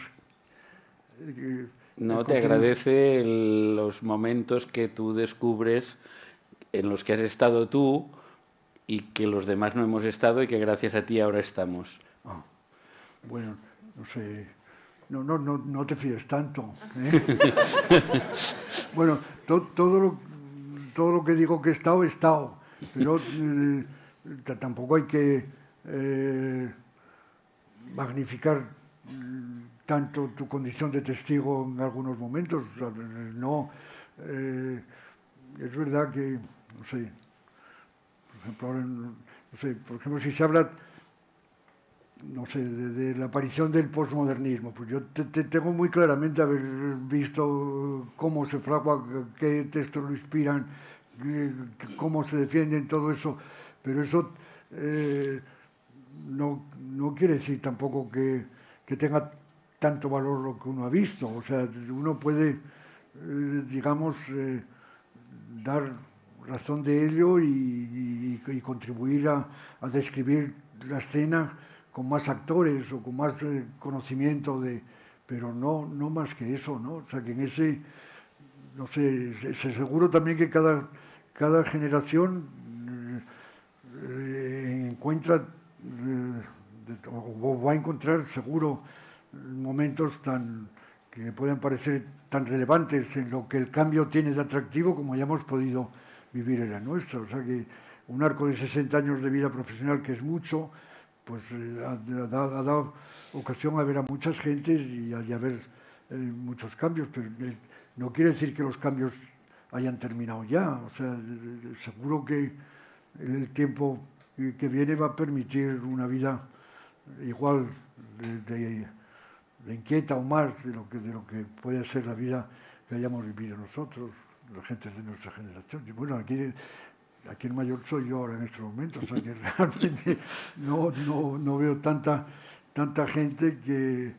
No, te agradece los momentos que tú descubres en los que has estado tú y que los demás no hemos estado y que gracias a ti ahora estamos. Bueno, no sé, no te fíes tanto. Bueno, todo lo que digo que he estado, pero tampoco hay que magnificar tanto tu condición de testigo en algunos momentos. O sea, no, es verdad que, no sé, por ejemplo, si se habla, no sé, de la aparición del posmodernismo, pues yo tengo muy claramente haber visto cómo se fragua, qué textos lo inspiran, cómo se defienden, todo eso, pero eso no quiere decir tampoco que tenga tanto valor lo que uno ha visto. O sea, uno puede, digamos, dar razón de ello y contribuir a describir la escena con más actores o con más conocimiento pero no más que eso, ¿no? O sea, que en ese, no sé, seguro también que cada generación encuentra o va a encontrar seguro momentos que puedan parecer tan relevantes en lo que el cambio tiene de atractivo como hayamos podido vivir en la nuestra. O sea que un arco de 60 años de vida profesional, que es mucho, pues ha dado ocasión a ver a muchas gentes y a ver muchos cambios, pero no quiere decir que los cambios hayan terminado ya. O sea, seguro que el tiempo que viene va a permitir una vida igual de inquieta o más de lo que puede ser la vida que hayamos vivido nosotros, la gente de nuestra generación. Y bueno, aquí el mayor soy yo ahora en estos momentos, o sea que realmente no veo tanta gente que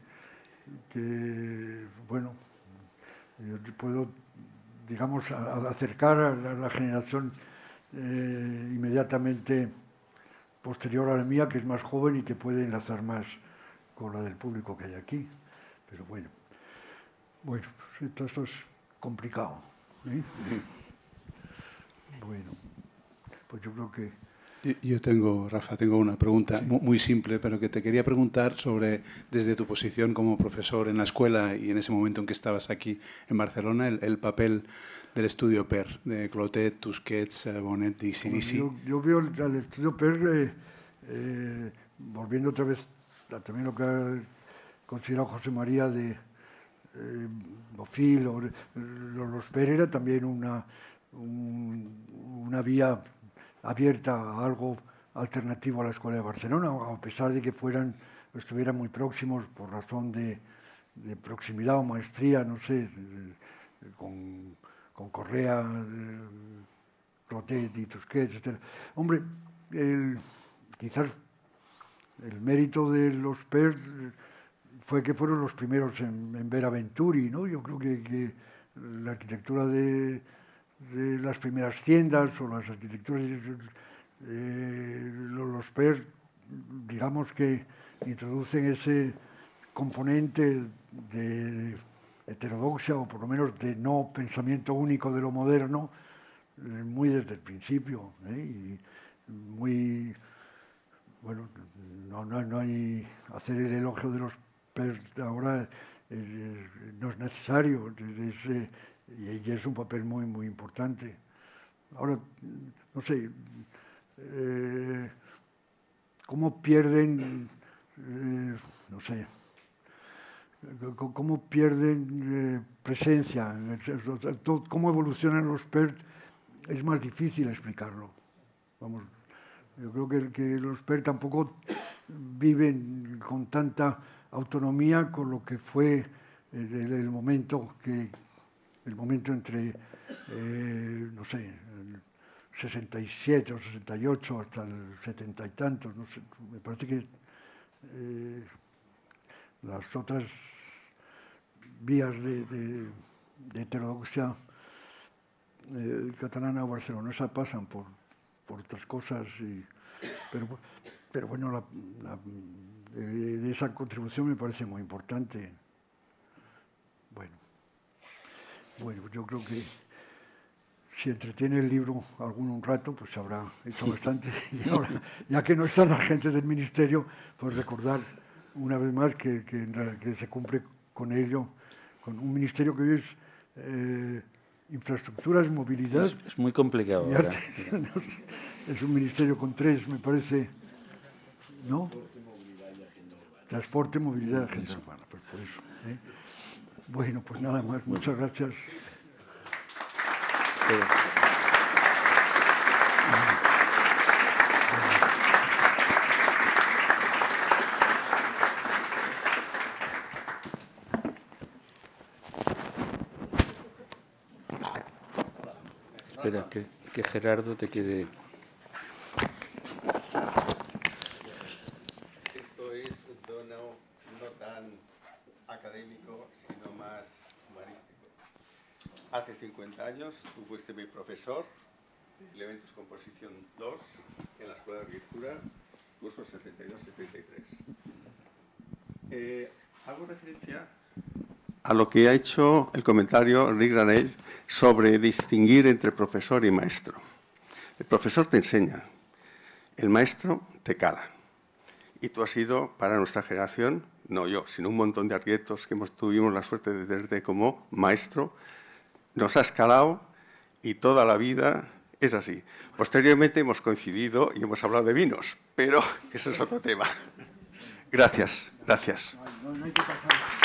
bueno, yo puedo, digamos, acercar a la generación inmediatamente posterior a la mía, que es más joven y que puede enlazar más con la del público que hay aquí. Pero bueno, pues esto es complicado, ¿eh? Bueno, pues yo creo que... Yo tengo, Rafa, una pregunta muy simple, pero que te quería preguntar sobre, desde tu posición como profesor en la escuela y en ese momento en que estabas aquí en Barcelona, el papel del estudio PER, de Clotet, Tusquets, Bonet y Sirisi. Yo veo al estudio PER, volviendo otra vez a también lo que ha considerado José María de Bofill, los PER era también una vía abierta a algo alternativo a la Escuela de Barcelona, a pesar de que estuvieran muy próximos por razón de proximidad o maestría, no sé, con Correa, Clotet y Tusquets, etc. Hombre, quizás el mérito de los PER fue que fueron los primeros en ver a Venturi, ¿no? Yo creo que la arquitectura de las primeras tiendas o las arquitecturas, los PER, digamos que introducen ese componente de heterodoxia o por lo menos de no pensamiento único de lo moderno muy desde el principio, ¿eh? Y muy, bueno, no hay hacer el elogio de los PER ahora no es necesario, y es un papel muy, muy importante. Ahora, no sé, ¿cómo pierden, no sé, cómo pierden presencia? ¿Cómo evolucionan los PER? Es más difícil explicarlo. Vamos, yo creo que los PER tampoco viven con tanta autonomía con lo que fue el momento entre, no sé, el 67 o 68 hasta el 70 y tantos, no sé, me parece que las otras vías de heterodoxia catalana o barcelonesa pasan por otras cosas, pero bueno, de esa contribución me parece muy importante. Bueno, yo creo que si entretiene el libro un rato, pues habrá hecho bastante. Y ahora, ya que no están la gente del Ministerio, pues recordar una vez más que se cumple con ello, con un ministerio que hoy es infraestructuras, movilidad. Es muy complicado ahora. Es un ministerio con 3, me parece, ¿no? Transporte, movilidad y agenda urbana, pues por eso, ¿eh? Bueno, pues nada más, muchas gracias. Espera, que Gerardo te quiere... Esto es un tono no tan académico, sino más humanístico. Hace 50 años tú fuiste mi profesor de Elementos Composición 2 en la Escuela de Arquitectura, curso 72-73. Hago referencia a lo que ha hecho el comentario Enric Granell sobre distinguir entre profesor y maestro. El profesor te enseña, el maestro te cala. Y tú has sido, para nuestra generación, no yo, sino un montón de arquitectos que tuvimos la suerte de tenerte como maestro, nos has calado y toda la vida es así. Posteriormente hemos coincidido y hemos hablado de vinos, pero eso es otro tema. Gracias, gracias. No hay que pasar.